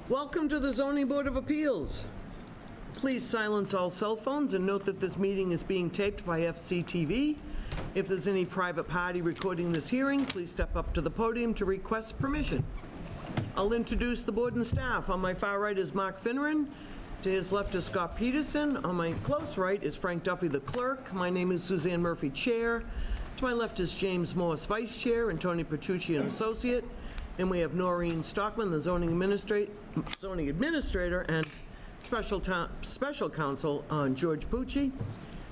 Welcome to the Zoning Board of Appeals. Please silence all cell phones and note that this meeting is being taped by FCTV. If there's any private party recording this hearing, please step up to the podium to request permission. I'll introduce the board and staff. On my far right is Mark Finneran. To his left is Scott Peterson. On my close right is Frank Duffy, the clerk. My name is Suzanne Murphy, chair. To my left is James Morris, vice chair, and Tony Petrucci, an associate. And we have Noreen Stockman, the zoning administrator, and special counsel George Pucci.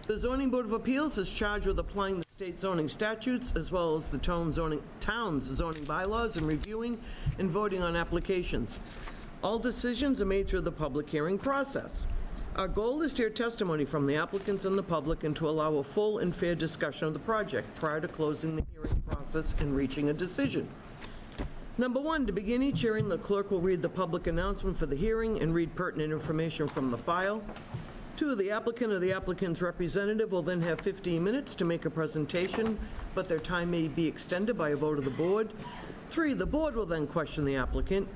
The Zoning Board of Appeals is charged with applying the state zoning statutes as well as the town's zoning bylaws and reviewing and voting on applications. All decisions are made through the public hearing process. Our goal is to hear testimony from the applicants and the public and to allow a full and fair discussion of the project prior to closing the hearing process and reaching a decision. Number one, to begin each hearing, the clerk will read the public announcement for the hearing and read pertinent information from the file. Two, the applicant or the applicant's representative will then have 15 minutes to make a presentation, but their time may be extended by a vote of the board. Three, the board will then question the applicant.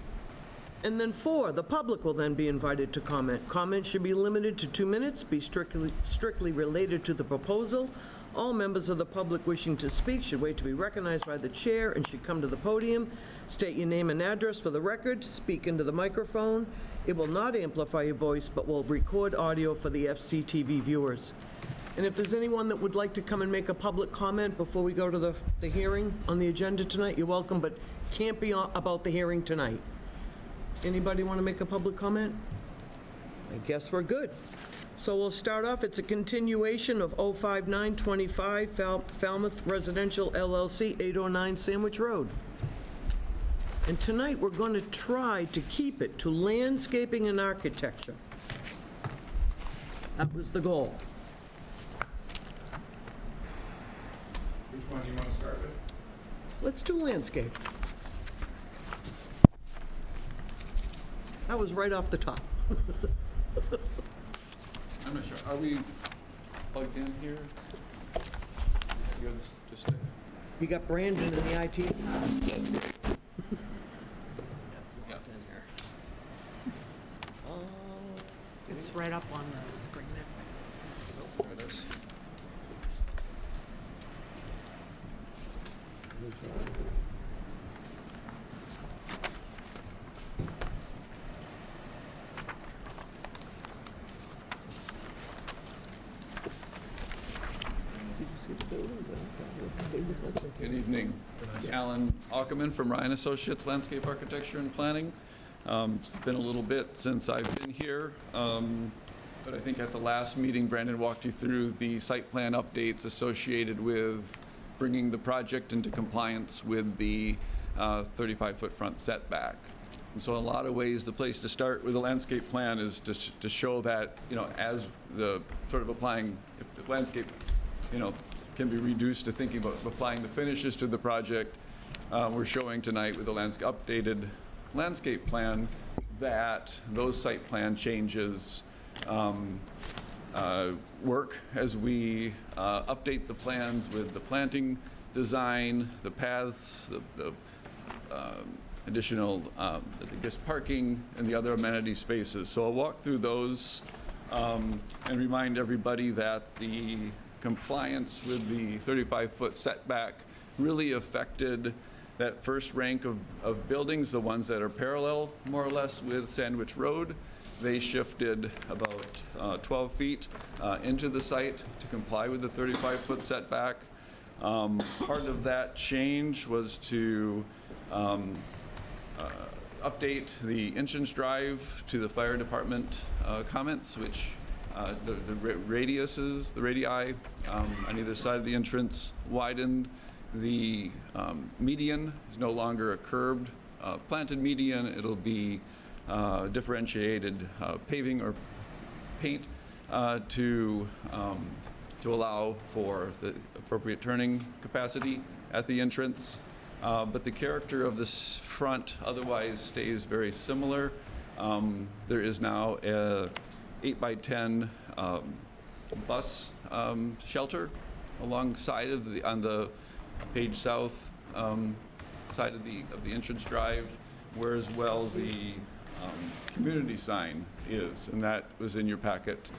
And then four, the public will then be invited to comment. Comments should be limited to 2 minutes, be strictly related to the proposal. All members of the public wishing to speak should wait to be recognized by the chair and should come to the podium. State your name and address for the record. Speak into the microphone. It will not amplify your voice, but will record audio for the FCTV viewers. And if there's anyone that would like to come and make a public comment before we go to the hearing on the agenda tonight, you're welcome, but can't be about the hearing tonight. Anybody want to make a public comment? I guess we're good. So we'll start off. It's a continuation of 05925 Falmouth Residential LLC, 809 Sandwich Road. And tonight we're going to try to keep it to landscaping and architecture. That was the goal. Which one do you want to start with? Let's do landscape. That was right off the top. I'm not sure. Are we plugged in here? You have this, just You got Brandon in the IT. that's great. It's right up on the screen there. There it is. Good evening. Alan Ackerman from Ryan Associates Landscape Architecture and Planning. It's been a little bit since I've been here, but I think at the last meeting, Brandon walked you through the site plan updates associated with bringing the project into compliance with the 35-foot front setback. And so in a lot of ways, the place to start with a landscape plan is to show that, as the sort of applying, if the landscape, can be reduced to thinking about applying the finishes to the project, we're showing tonight with the updated landscape plan that those site plan changes work as we update the plans with the planting design, the paths, the additional, I guess, parking and the other amenity spaces. So I'll walk through those and remind everybody that the compliance with the 35-foot setback really affected that first rank of buildings, the ones that are parallel more or less with Sandwich Road. They shifted about 12 feet into the site to comply with the 35-foot setback. Part of that change was to update the entrance drive to the fire department comments, which the radiuses, the radii on either side of the entrance widened. The median is no longer a curbed planted median. It'll be differentiated paving or paint to allow for the appropriate turning capacity at the entrance. But the character of this front otherwise stays very similar. There is now a 8x10 bus shelter alongside of on the Page South side of the entrance drive, where as well the community sign is, and that was in your packet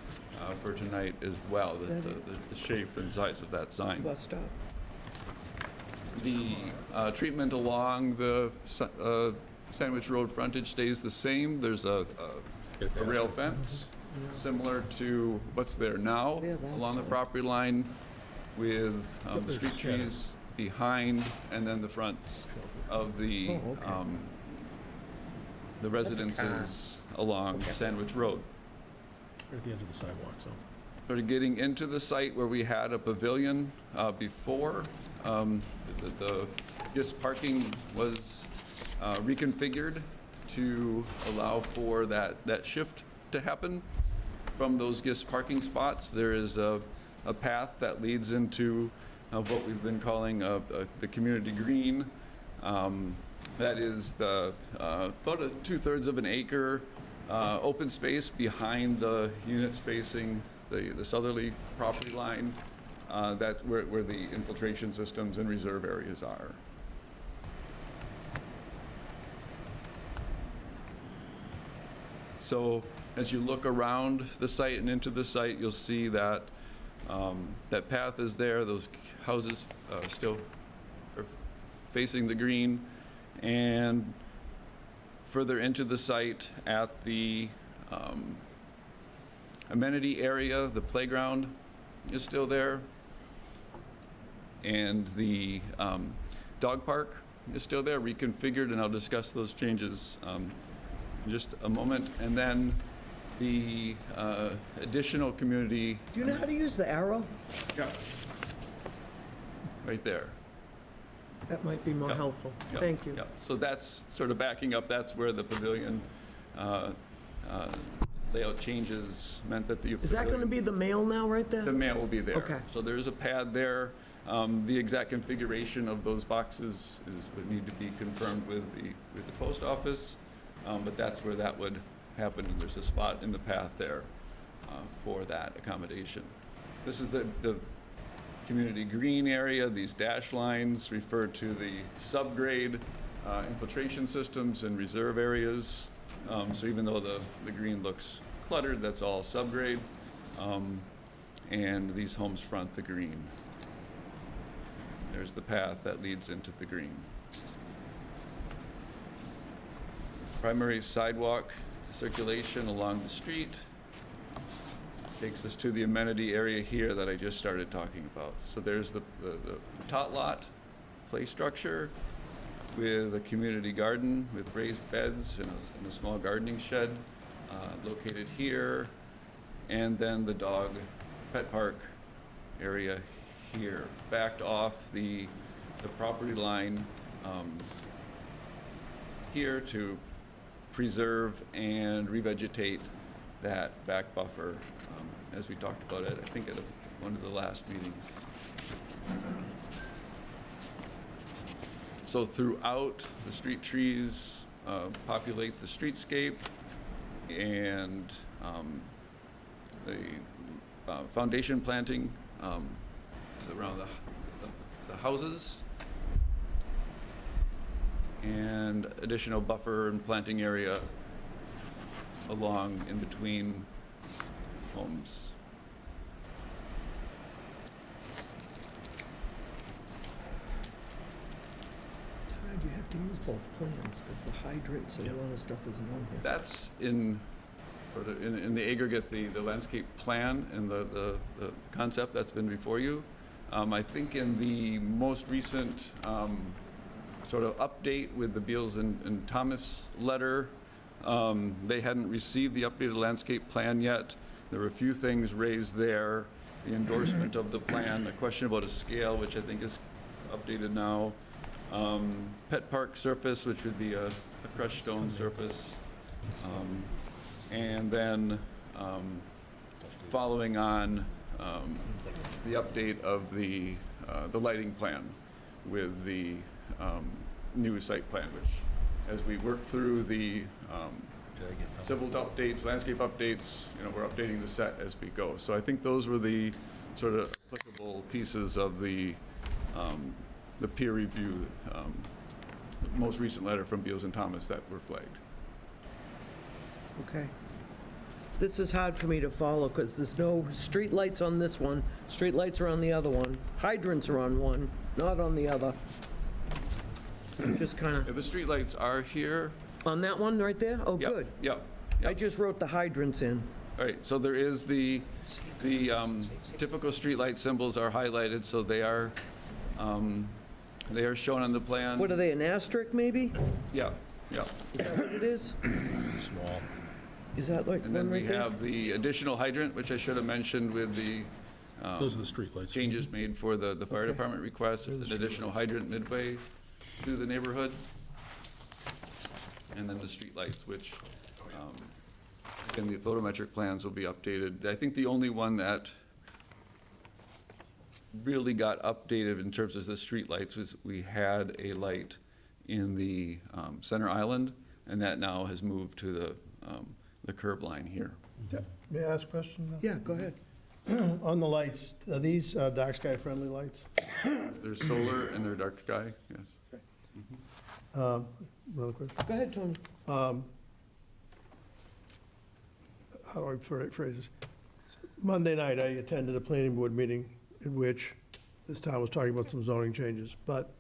for tonight as well, the shape and size of that sign. Bus stop. The treatment along the Sandwich Road frontage stays the same. There's a rail fence, similar to what's there now Yeah, that's along the right. property line with the street trees behind and then the fronts of the Oh, okay. the residences along Sandwich Road. At the end of the sidewalk, so. Sort of getting into the site where we had a pavilion before. This parking was reconfigured to allow for that shift to happen. From those GIS parking spots, there is a path that leads into what we've been calling the community green. That is about 2/3 of an acre open space behind the units facing the southerly property line. That's where the infiltration systems and reserve areas are. So as you look around the site and into the site, you'll see that that path is there. Those houses still are facing the green. And further into the site at the amenity area, the playground is still there. And the dog park is still there, reconfigured, and I'll discuss those changes in just a moment. And then the additional community Do you know how to use the arrow? Yeah. right there. That might be more Yep. helpful. Yep, Thank you. yep. So that's sort of backing up, that's where the pavilion layout changes meant that the. Is that going to be the mail now, right there? The mail will be there. Okay. So there's a pad there. The exact configuration of those boxes would need to be confirmed with the post office, but that's where that would happen, and there's a spot in the path there for that accommodation. This is the community green area. These dash lines refer to the subgrade infiltration systems and reserve areas. So even though the green looks cluttered, that's all subgrade. And these homes front the green. There's the path that leads into the green. Primary sidewalk circulation along the street takes us to the amenity area here that I just started talking about. So there's the tot lot play structure with a community garden with raised beds and a small gardening shed located here, and then the dog pet park area here, backed off the property line here to preserve and revegetate that back buffer, as we talked about it, I think at one of the last meetings. So throughout, the street trees populate the streetscape, and the foundation planting is around the houses, and additional buffer and planting area along in between homes. Do you have to use both plans, because the hydrants and a lot of stuff isn't on here? That's in, sort of in the aggregate, the landscape plan and the concept that's been before you. I think in the most recent sort of update with the Beals and Thomas letter, they hadn't received the updated landscape plan yet. There were a few things raised there, the endorsement of the plan, a question about a scale, which I think is updated now. Pet park surface, which would be a crushed stone surface. And then following on the update of the lighting plan with the new site plan, which as we work through the civil updates, landscape updates, we're updating the set as we go. So I think those were the sort of applicable pieces of the peer review, most recent letter from Beals and Thomas that were flagged. Okay. This is hard for me to follow because there's no street lights on this one. Street lights are on the other one. Hydrants are on one, not on the other. Just kind of, Yeah, the streetlights are here. on that one right there? Oh, Yep, good. Yep. I just wrote the hydrants in. All right, so there is the typical streetlight symbols are highlighted, so they are shown on the plan. What are they, an asterisk maybe? Yeah, yeah. Is that what it is? Small. Is that like And one then we right there? have the additional hydrant, which I should have mentioned with the Those are the streetlights. changes made for the fire department request. There's an additional hydrant midway through the neighborhood. And then the streetlights, which, again, the photometric plans will be updated. I think the only one that really got updated in terms of the streetlights was we had a light in the center island, and that now has moved to the curb line here. May I ask a question? Yeah, go ahead. On the lights, are these dark sky friendly lights? There's solar and they're dark sky, yes. Another question. Go ahead, Tony. How do I phrase this? Monday night, I attended a planning board meeting in which this town was talking about some zoning changes, but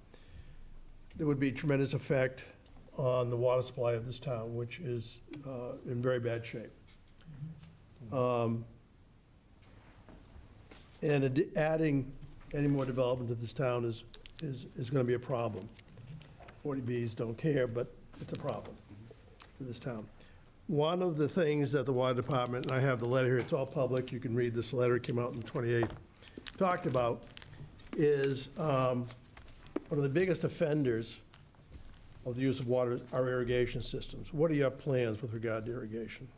there would be tremendous effect on the water supply of this town, which is in very bad shape. And adding any more development to this town is going to be a problem. 40Bs don't care, but it's a problem for this town. One of the things that the water department, and I have the letter here, it's all public, you can read this letter, it came out on the 28th, talked about, is one of the biggest offenders of the use of water are irrigation systems. What are your plans with regard to irrigation?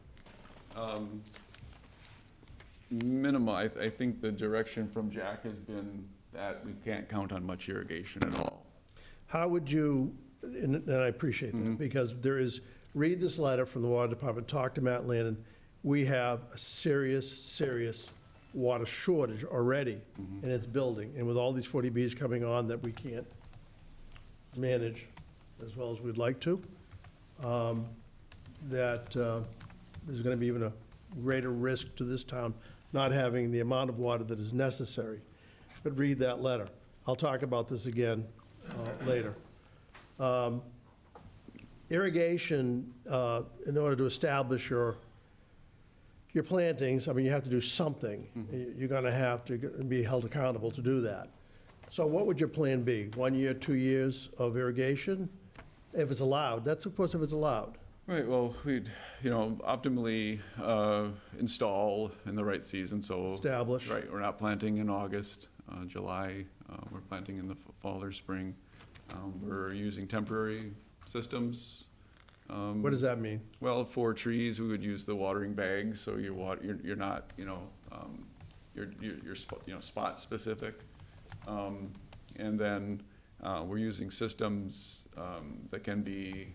Minimal, I think the direction from Jack has been that we can't count on much irrigation at all. How would you, and I appreciate that, because there is, read this letter from the water department, talk to Matt Lannon. We have a serious water shortage already, and it's building. And with all these 40Bs coming on that we can't manage as well as we'd like to, that there's going to be even a greater risk to this town not having the amount of water that is necessary. But read that letter. I'll talk about this again later. Irrigation, in order to establish your plantings, I mean, you have to do something. You're going to have to be held accountable to do that. So what would your plan be? 1 year, 2 years of irrigation? If it's allowed, that's of course if it's allowed. Right, well, we'd, optimally install in the right season, so. Establish. Right, we're not planting in August, July, we're planting in the fall or spring. We're using temporary systems. What does that mean? Well, for trees, we would use the watering bags, so you're not, you're spot specific. And then we're using systems that can be,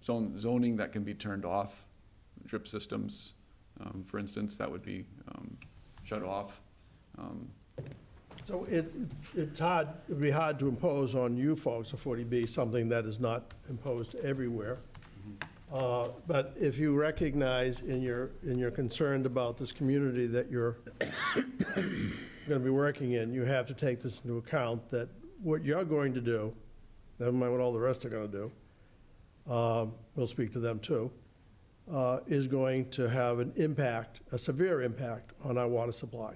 zoning that can be turned off, drip systems, for instance, that would be shut off. So it's hard, it'd be hard to impose on you folks a 40B, something that is not imposed everywhere. But if you recognize and you're concerned about this community that you're going to be working in, you have to take this into account, that what you're going to do, never mind what all the rest are going to do, we'll speak to them too, is going to have an impact, a severe impact on our water supply.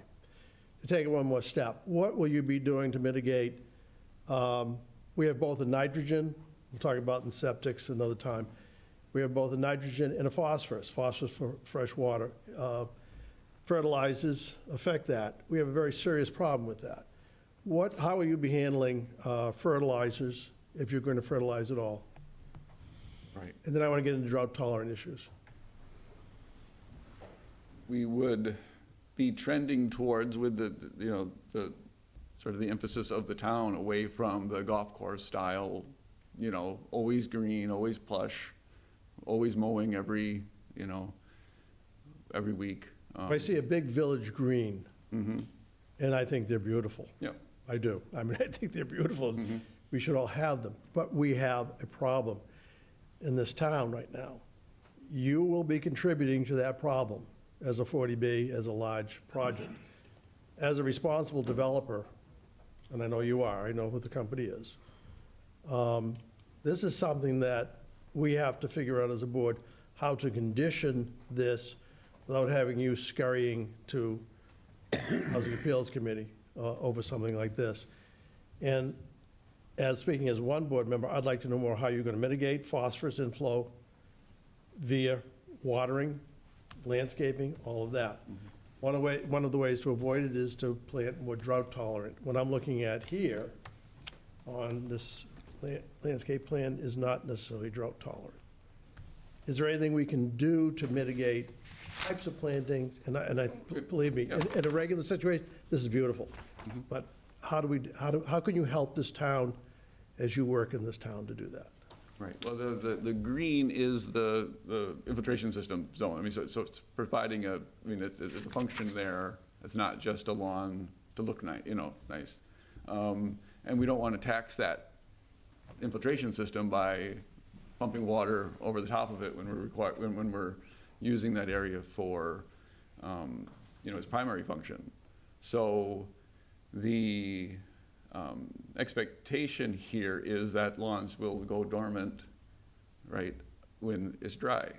To take it one more step, what will you be doing to mitigate? We have both a nitrogen, we'll talk about in septics another time. We have both a nitrogen and a phosphorus for fresh water. Fertilizers affect that. We have a very serious problem with that. How will you be handling fertilizers if you're going to fertilize at all? Right. And then I want to get into drought tolerant issues. We would be trending towards, with the sort of the emphasis of the town away from the golf course style, always green, always plush, always mowing every week. I see a big village green, and I think they're beautiful. Yeah. I do. I mean, I think they're beautiful. We should all have them. But we have a problem in this town right now you will be contributing to that problem as a 40B, as a large project. As a responsible developer, and I know you are, I know who the company is, this is something that we have to figure out as a board, how to condition this without having you scurrying to Housing Appeals Committee over something like this. And speaking as one board member, I'd like to know more how you're going to mitigate phosphorus inflow via watering, landscaping, all of that. One of the ways to avoid it is to plant more drought tolerant. What I'm looking at here on this landscape plan is not necessarily drought tolerant. Is there anything we can do to mitigate types of plantings? And I believe me, in a regular situation, this is beautiful. But how can you help this town as you work in this town to do that? Right, well, the green is the infiltration system zone. I mean, so it's providing it's a function there. It's not just a lawn to look nice, nice. And we don't want to tax that infiltration system by pumping water over the top of it when we're using that area for, its primary function. So the expectation here is that lawns will go dormant, right, when it's dry.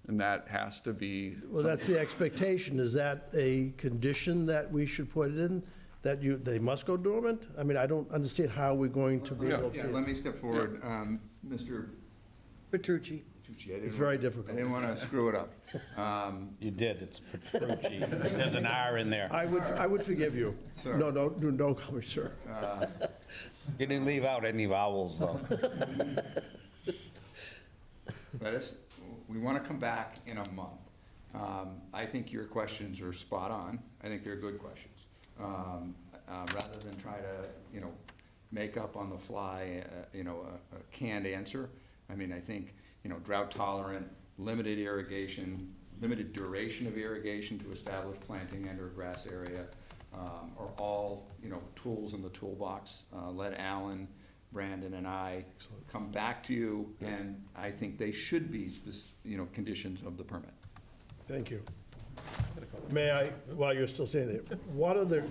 And that has to be. Well, that's the expectation. Is that a condition that we should put in, that they must go dormant? I mean, I don't understand how we're going to be able Yeah, to. let me step forward. Mr. Petrucci. Tucci, It's very difficult. I didn't want to screw it up. You did, it's Petrucci. There's an R in there. I would forgive you. Sir. No, don't call me sir. You didn't leave out any vowels, though. We want to come back in a month. I think your questions are spot on. I think they're good questions. Rather than try to, make up on the fly, a canned answer. I mean, I think, drought tolerant, limited irrigation, limited duration of irrigation to establish planting and/or grass area are all, tools in the toolbox. Let Alan, Brandon, and I come back to you, and I think they should be, conditions of the permit. Thank you. May I, while you're still saying that, what are the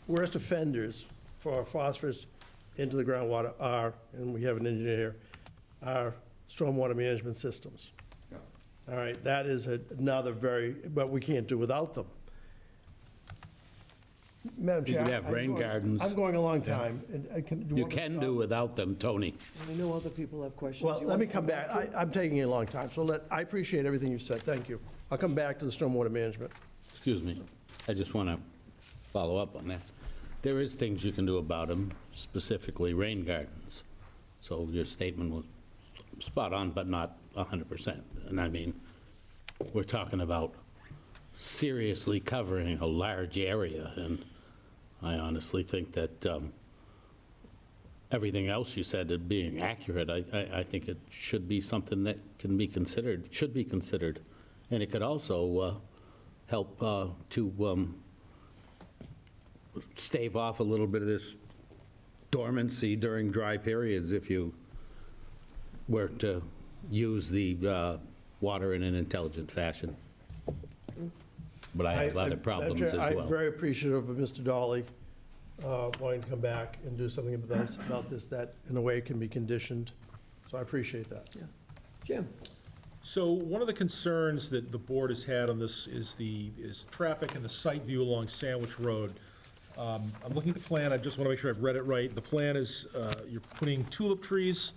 worst offenders for phosphorus into the groundwater are, and we have an engineer here, are stormwater management systems. Yeah. All right, that is another but we can't do without them. Madam You Chair. could have I'm rain going- gardens. I'm going a long time, and You can do without them, Tony. I know other people have questions. Well, You let wanna me come back. I'm taking a long time, so I appreciate everything you've said. Thank you. I'll come back to the stormwater management. Excuse me, I just want to follow up on that. There is things you can do about them, specifically rain gardens. So your statement was spot on, but not 100%. And I mean, we're talking about seriously covering a large area, and I honestly think that everything else you said as being accurate, I think it should be something that should be considered. And it could also help to stave off a little bit of this dormancy during dry periods if you were to use the water in an intelligent fashion. But I have other problems as I'm well. very appreciative of Mr. Dolly wanting to come back and do something about this that, in a way, can be conditioned. So I appreciate that. Jim? So one of the concerns that the board has had on this is traffic and the site view along Sandwich Road. I'm looking at the plan, I just want to make sure I've read it right. The plan is, you're putting tulip trees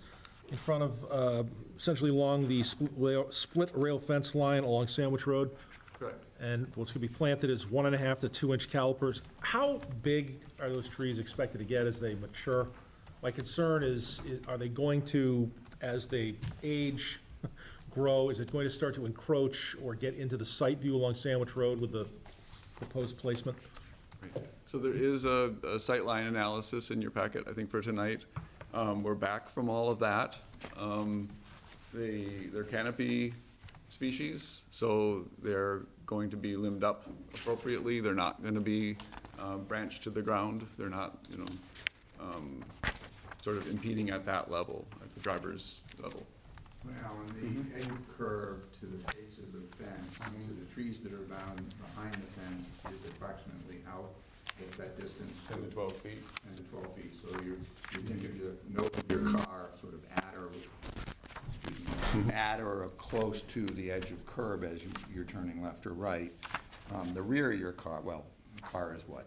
in front of, essentially along the split rail fence line along Sandwich Road. Correct. And what's going to be planted is 1.5 to 2 inch calipers. How big are those trees expected to get as they mature? My concern is, are they going to, as they age, grow, is it going to start to encroach or get into the site view along Sandwich Road with the proposed placement? So there is a sightline analysis in your packet, I think, for tonight. We're back from all of that. They're canopy species, so they're going to be limbed up appropriately. They're not going to be branched to the ground. They're not, sort of impeding at that level, at the driver's level. Well, on the edge of curve to the face of the fence, to the trees that are down behind the fence is approximately out, what's that distance? 10 to 12 feet. 10 to 12 feet, so you're thinking to know your car sort of at or close to the edge of curb as you're turning left or right. The rear of your car, well, the car is what,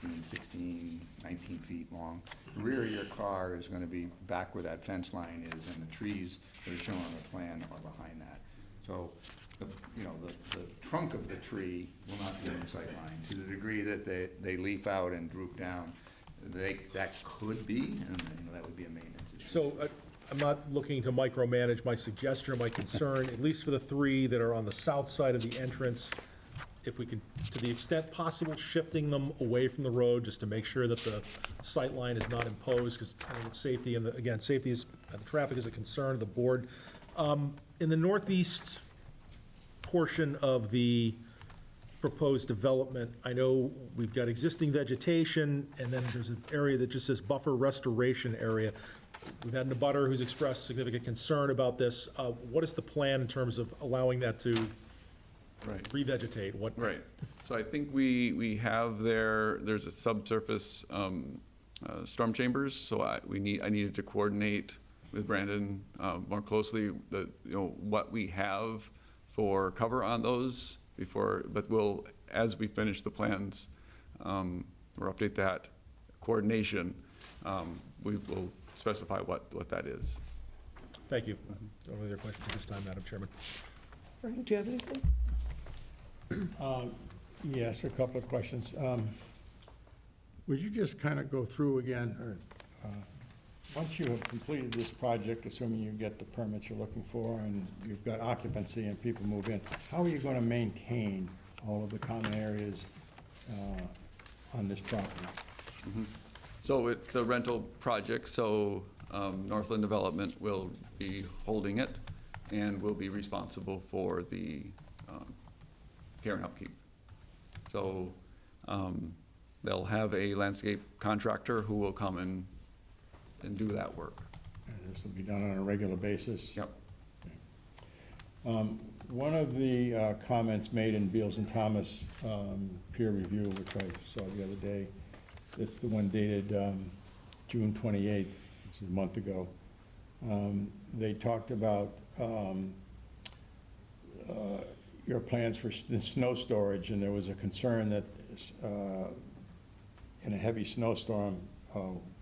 15, 16, 19 feet long. The rear of your car is gonna be back where that fence line is, and the trees that are shown on the plan are behind that. So, the trunk of the tree will not be in the sight line. To the degree that they leaf out and droop down, that could be, and that would be a maintenance issue. So I'm not looking to micromanage. My suggestion or my concern, at least for the three that are on the south side of the entrance, if we can, to the extent possible, shifting them away from the road, just to make sure that the sight line is not imposed, because safety, and again, safety is, and traffic is a concern of the board. In the northeast portion of the proposed development, I know we've got existing vegetation, and then there's an area that just says buffer restoration area. We've had an abutter who's expressed significant concern about this. What is the plan in terms of allowing that to Right. revegetate? What? Right. So I think we have there's a subsurface storm chambers, so I needed to coordinate with Brandon more closely what we have for cover on those before, but as we finish the plans, or update that coordination, we will specify what that is. Thank you. No other questions at this time, Madam Chairman. Frank, do you have anything? Yes, a couple of questions. Would you just kind of go through again, or, once you have completed this project, assuming you get the permits you're looking for, and you've got occupancy and people move in, how are you going to maintain all of the common areas on this property? So it's a rental project, so Northland Development will be holding it and will be responsible for the care and upkeep. So they'll have a landscape contractor who will come in and do that work. And this will be done on a regular basis? Yep. One of the comments made in Beals and Thomas peer review, which I saw the other day, it's the one dated June 28th, which is a month ago. They talked about your plans for snow storage, and there was a concern that in a heavy snowstorm,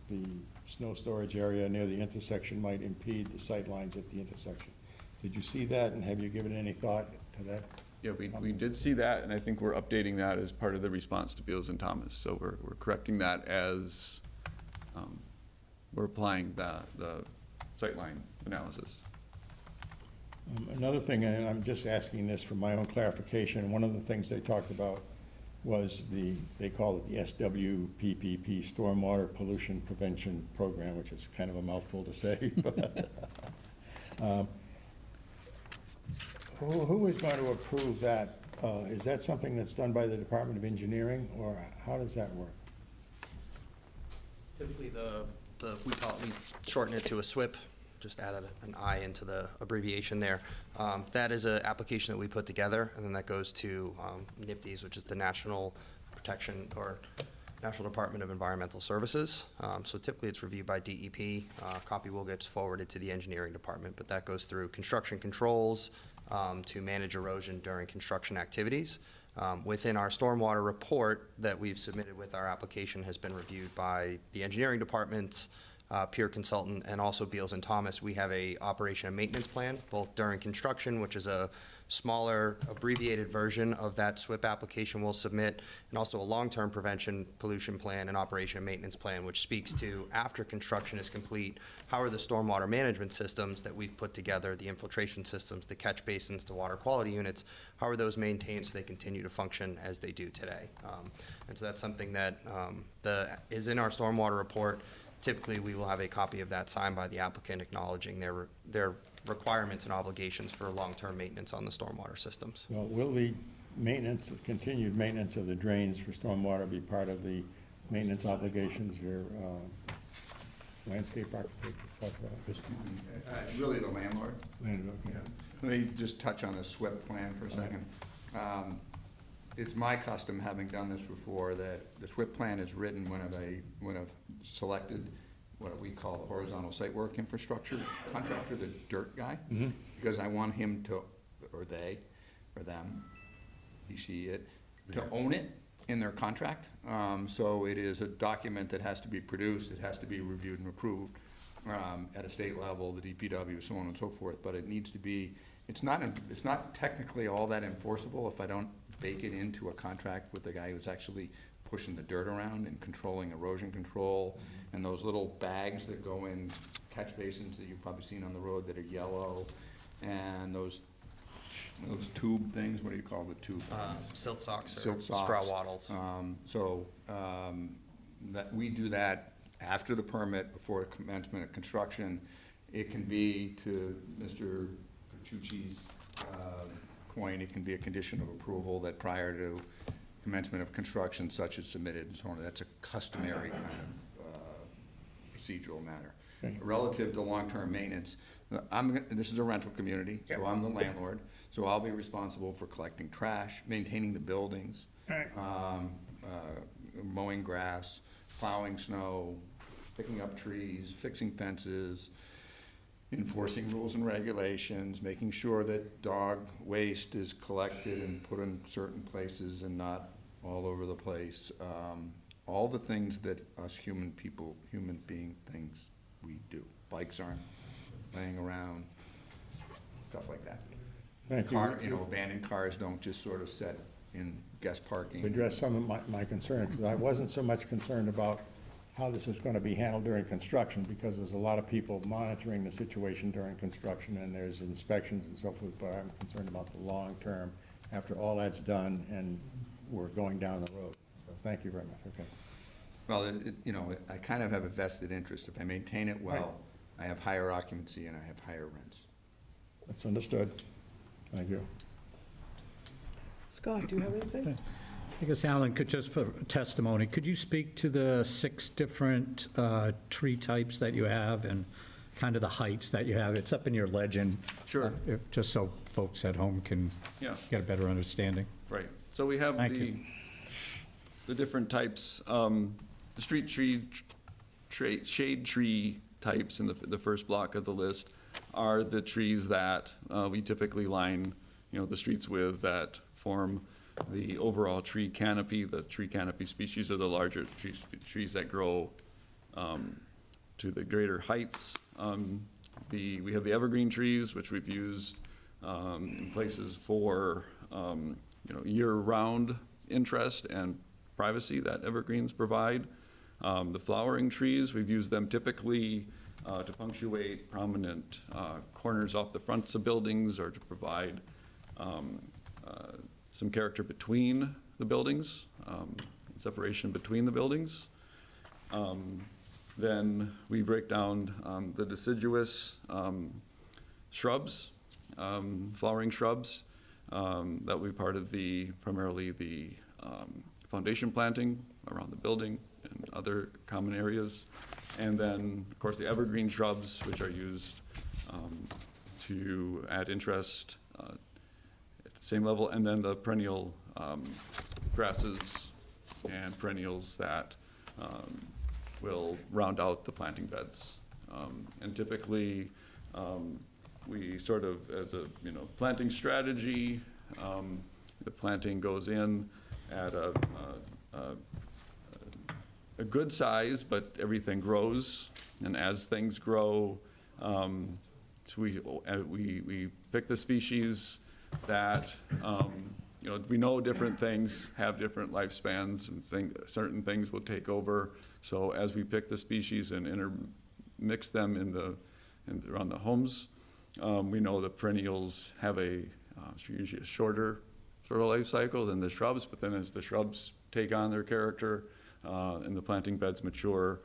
the snow storage area near the intersection might impede the sight lines at the intersection. Did you see that, and have you given any thought to that? Yeah, we did see that, and I think we're updating that as part of the response to Beals and Thomas. So we're correcting that as we're applying the sightline analysis. Another thing, and I'm just asking this for my own clarification, one of the things they talked about was they call it the SWPPP, Stormwater Pollution Prevention Program, which is kind of a mouthful to say. Who is going to approve that? Is that something that's done by the Department of Engineering, or how does that work? Typically, we shorten it to a SWIP, just added an I into the abbreviation there. That is an application that we put together, and then that goes to NIPDES, which is the National Protection, or National Department of Environmental Services. So typically, it's reviewed by DEP. A copy will get forwarded to the engineering department, but that goes through construction controls to manage erosion during construction activities. Within our stormwater report that we've submitted with our application has been reviewed by the engineering department's peer consultant, and also Beals and Thomas. We have a operation and maintenance plan, both during construction, which is a smaller abbreviated version of that SWIP application we'll submit, and also a long-term prevention pollution plan and operation and maintenance plan, which speaks to after construction is complete, how are the stormwater management systems that we've put together, the infiltration systems, the catch basins, the water quality units, how are those maintained so they continue to function as they do today? And so that's something that is in our stormwater report. Typically, we will have a copy of that signed by the applicant acknowledging their requirements and obligations for long-term maintenance on the stormwater systems. Well, will the maintenance, continued maintenance of the drains for stormwater be part of the maintenance obligations you're landscape architect, talk about this. Really the landlord. Landlord, yeah. Let me just touch on the SWIP plan for a second. It's my custom, having done this before, that the SWIP plan is written when I've selected what we call the horizontal site work infrastructure contractor, the dirt guy, because I want him to, or they, or them, he, she, it, to own it in their contract. So it is a document that has to be produced, it has to be reviewed and approved at a state level, the DPW, so on and so forth, but it needs to be, it's not technically all that enforceable if I don't bake it into a contract with the guy who's actually pushing the dirt around and controlling erosion control, and those little bags that go in catch basins that you've probably seen on the road that are yellow, and those tube things, what do you call the tube things? Silt socks or Silt socks. straw wattles. That we do that after the permit, before commencement of construction. It can be, to Mr. Pachucci's point, it can be a condition of approval that prior to commencement of construction, such as submitted and so on. That's a customary kind of procedural matter. Okay. Relative to long-term maintenance, this is a rental community, so I'm the landlord, so I'll be responsible for collecting trash, maintaining the buildings, mowing grass, plowing snow, picking up trees, fixing fences, enforcing rules and regulations, making sure that dog waste is collected and put in certain places and not all over the place. All the things that us human being things we do. Bikes aren't laying around, stuff like that. Thank you. Abandoned cars don't just sort of set in guest parking. To address some of my concerns, because I wasn't so much concerned about how this is going to be handled during construction, because there's a lot of people monitoring the situation during construction, and there's inspections and so forth, but I'm concerned about the long term, after all that's done, and we're going down the road. So thank you very much, okay. Well, I kind of have a vested interest. If I maintain it well, I have higher occupancy and I have higher rents. That's understood. Thank you. Scott, do you have anything? I guess, Alan, just for testimony, could you speak to the 6 different tree types that you have and kind of the heights that you have? It's up in your legend. Sure. Just so folks at home can Yeah. get a better understanding. Right, so we have Thank you. the different types, the street tree, shade tree types in the first block of the list are the trees that we typically line, the streets with, that form the overall tree canopy. The tree canopy species are the larger trees that grow to the greater heights. We have the evergreen trees, which we've used in places for year-round interest and privacy that evergreens provide. The flowering trees, we've used them typically to punctuate prominent corners off the fronts of buildings, or to provide some character between the buildings, separation between the buildings. Then we break down the deciduous shrubs, flowering shrubs, that will be part of primarily the foundation planting around the building and other common areas. And then, of course, the evergreen shrubs, which are used to add interest at the same level. And then the perennial grasses and perennials that will round out the planting beds. And typically, we sort of, as a planting strategy, the planting goes in at a good size, but everything grows, and as things grow, so we pick the species that we know different things have different lifespans, and certain things will take over. So as we pick the species and intermix them around the homes, we know the perennials have usually a shorter sort of life cycle than the shrubs, but then as the shrubs take on their character and the planting beds mature,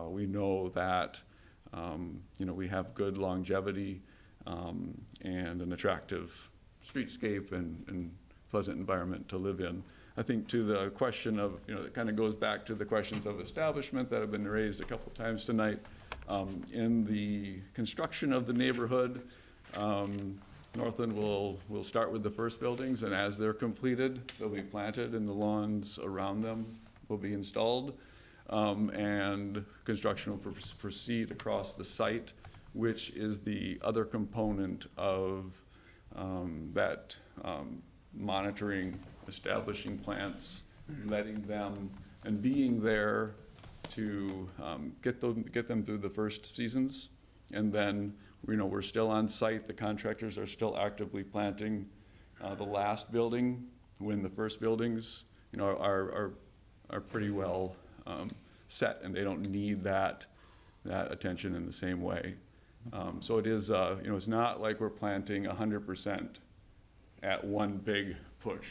we know that we have good longevity and an attractive streetscape and pleasant environment to live in. I think to the question of, it kind of goes back to the questions of establishment that have been raised a couple times tonight. In the construction of the neighborhood, Northland will start with the first buildings, and as they're completed, they'll be planted, and the lawns around them will be installed. And construction will proceed across the site, which is the other component of that monitoring, establishing plants, letting them, and being there to get them through the first seasons. And then, we're still on site, the contractors are still actively planting the last building, when the first buildings, are pretty well set, and they don't need that attention in the same way. So it is, it's not like we're planting 100% at one big push.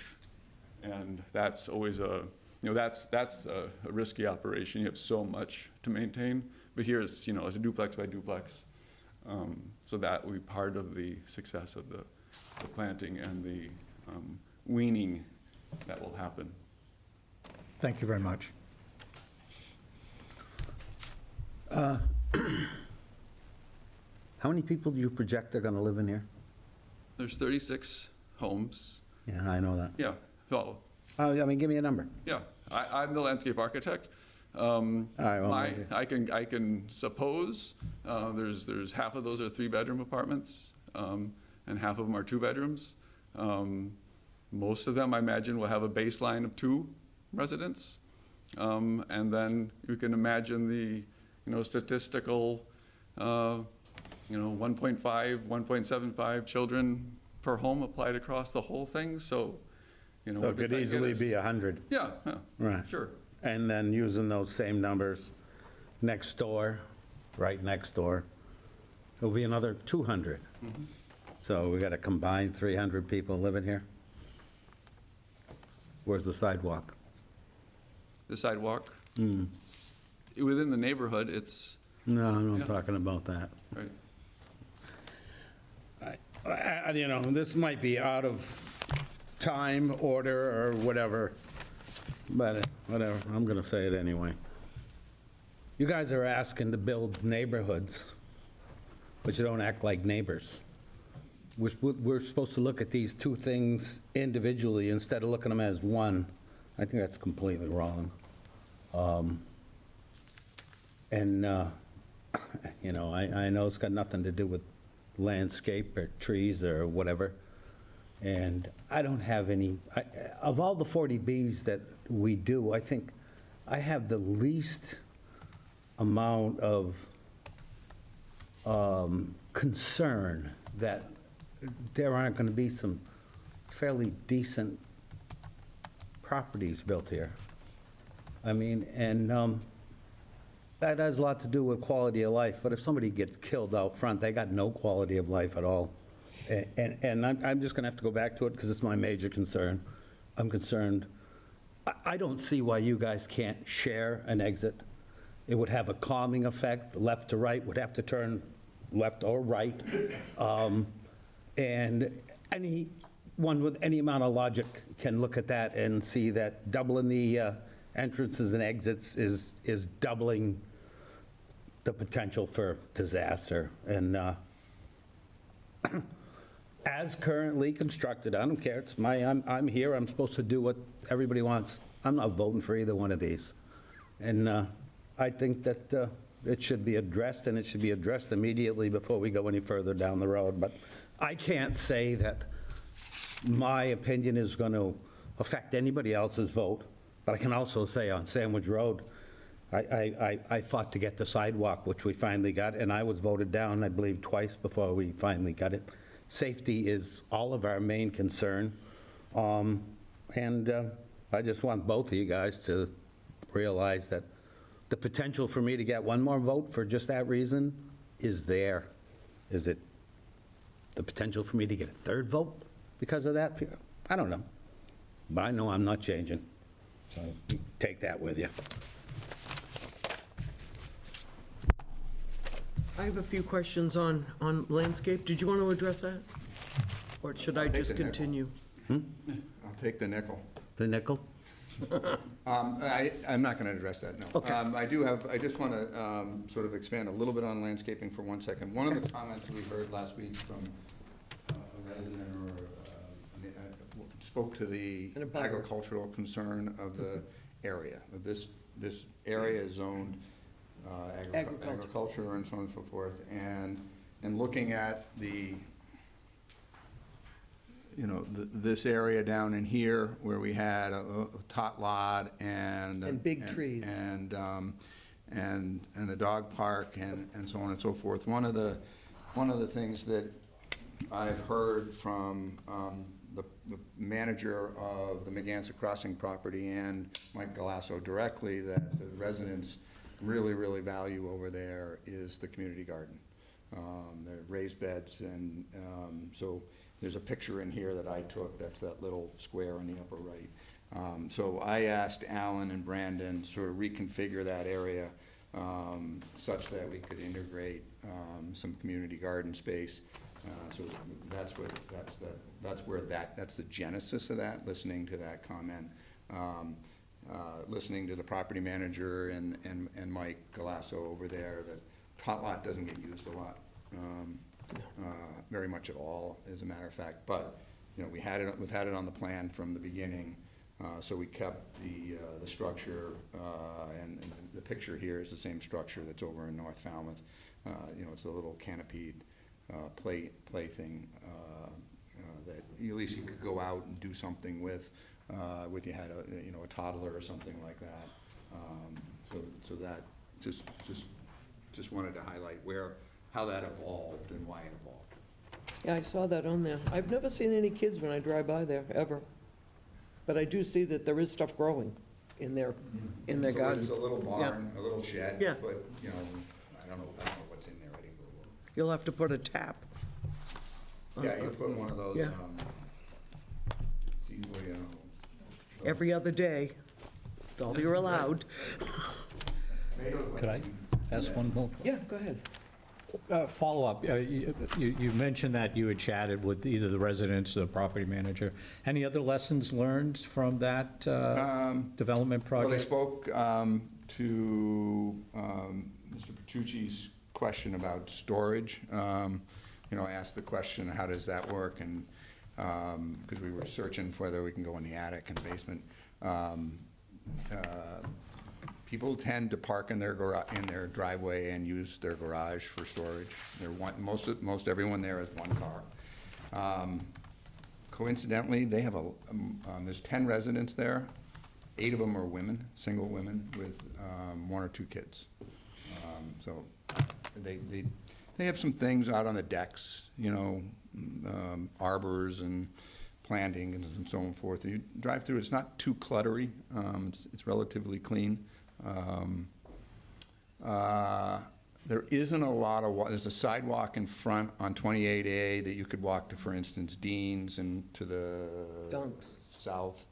And that's always that's a risky operation. You have so much to maintain. But here it's, it's a duplex by duplex. So that will be part of the success of the planting and the weaning that will happen. Thank you very much. How many people do you project are going to live in here? There's 36 homes. Yeah, I know that. Yeah, so, Give me a number. yeah, I'm the landscape architect. right, well, I can suppose, there's half of those are 3-bedroom apartments, and half of them are 2 bedrooms. Most of them, I imagine, will have a baseline of 2 residents. And then you can imagine the, statistical, 1.5, 1.75 children per home applied across the whole thing, so, So what it does could that get easily us? be 100. Yeah, Right. sure. And then using those same numbers next door, right next door, it'll be another 200. So we got a combined 300 people living here? Where's the sidewalk? The sidewalk. Within the neighborhood, it's, No, I'm Yeah. not talking about that. right, This might be out of time, order, or whatever, but whatever, I'm gonna say it anyway. You guys are asking to build neighborhoods, but you don't act like neighbors. We're supposed to look at these two things individually instead of looking at them as one. I think that's completely wrong. I know it's got nothing to do with landscape or trees or whatever. And I don't have any, of all the 40Bs that we do, I think I have the least amount of concern that there aren't going to be some fairly decent properties built here. That has a lot to do with quality of life, but if somebody gets killed out front, they got no quality of life at all. And I'm just going to have to go back to it because it's my major concern. I'm concerned, I don't see why you guys can't share an exit. It would have a calming effect, left to right, would have to turn left or right. And anyone with any amount of logic can look at that and see that doubling the entrances and exits is doubling the potential for disaster. And as currently constructed, I don't care, it's I'm here, I'm supposed to do what everybody wants. I'm not voting for either one of these. And I think that it should be addressed, and it should be addressed immediately before we go any further down the road. But I can't say that my opinion is going to affect anybody else's vote, but I can also say on Sandwich Road, I fought to get the sidewalk, which we finally got, and I was voted down, I believe, twice before we finally got it. Safety is all of our main concern, and I just want both of you guys to realize that the potential for me to get one more vote for just that reason is there. Is it the potential for me to get a third vote because of that? I don't know. But I know I'm not changing. So take that with you. I have a few questions on landscape. Did you want to address that? Or should I I'll take just the nickel. continue? I'll take the nickel. The nickel? I'm not going to address that, no. Okay. I just want to sort of expand a little bit on landscaping for 1 second. One of the comments we heard last week from a resident spoke to the And a butter. agricultural concern of the area. This area is zoned Agriculture. agriculture and so on and so forth. And looking at this area down in here where we had a tot lot and. And big trees. And a dog park and so on and so forth. One of the things that I've heard from the manager of the Megantic Crossing property and Mike Galasso directly, that the residents really, really value over there is the community garden. They're raised beds, and so there's a picture in here that I took, that's that little square in the upper right. So I asked Alan and Brandon sort of reconfigure that area such that we could integrate some community garden space. So that's the genesis of that, listening to that comment. Listening to the property manager and Mike Galasso over there, that tot lot doesn't get used a lot, very much at all, as a matter of fact. But, we've had it on the plan from the beginning, so we kept the structure, and the picture here is the same structure that's over in North Falmouth. It's a little canopied play thing that at least you could go out and do something with you had a toddler or something like that. So that just wanted to highlight how that evolved and why it evolved. Yeah, I saw that on there. I've never seen any kids when I drive by there, ever. But I do see that there is stuff growing in their So garden. it's a little barn, a little shed, Yeah. but, I don't know what's in there. I didn't go look. You'll have to put a tap. Yeah, you put one of those, Yeah. Every other day. That's all you're allowed. Could I ask one more? Yeah, go ahead. Follow-up, you mentioned that you had chatted with either the residents or the property manager. Any other lessons learned from that development Well, they project? spoke to Mr. Petrucci's question about storage. I asked the question, how does that work? And because we were searching for whether we can go in the attic and basement. People tend to park in their driveway and use their garage for storage. Most everyone there has one car. Coincidentally, they have there's 10 residents there. 8 of them are women, single women with 1 or 2 kids. So they have some things out on the decks, arbors and planting and so on and forth. You drive through, it's not too cluttery. It's relatively clean. There isn't a lot of, there's a sidewalk in front on 28A that you could walk to, for instance, Dean's and to the Dunks. south,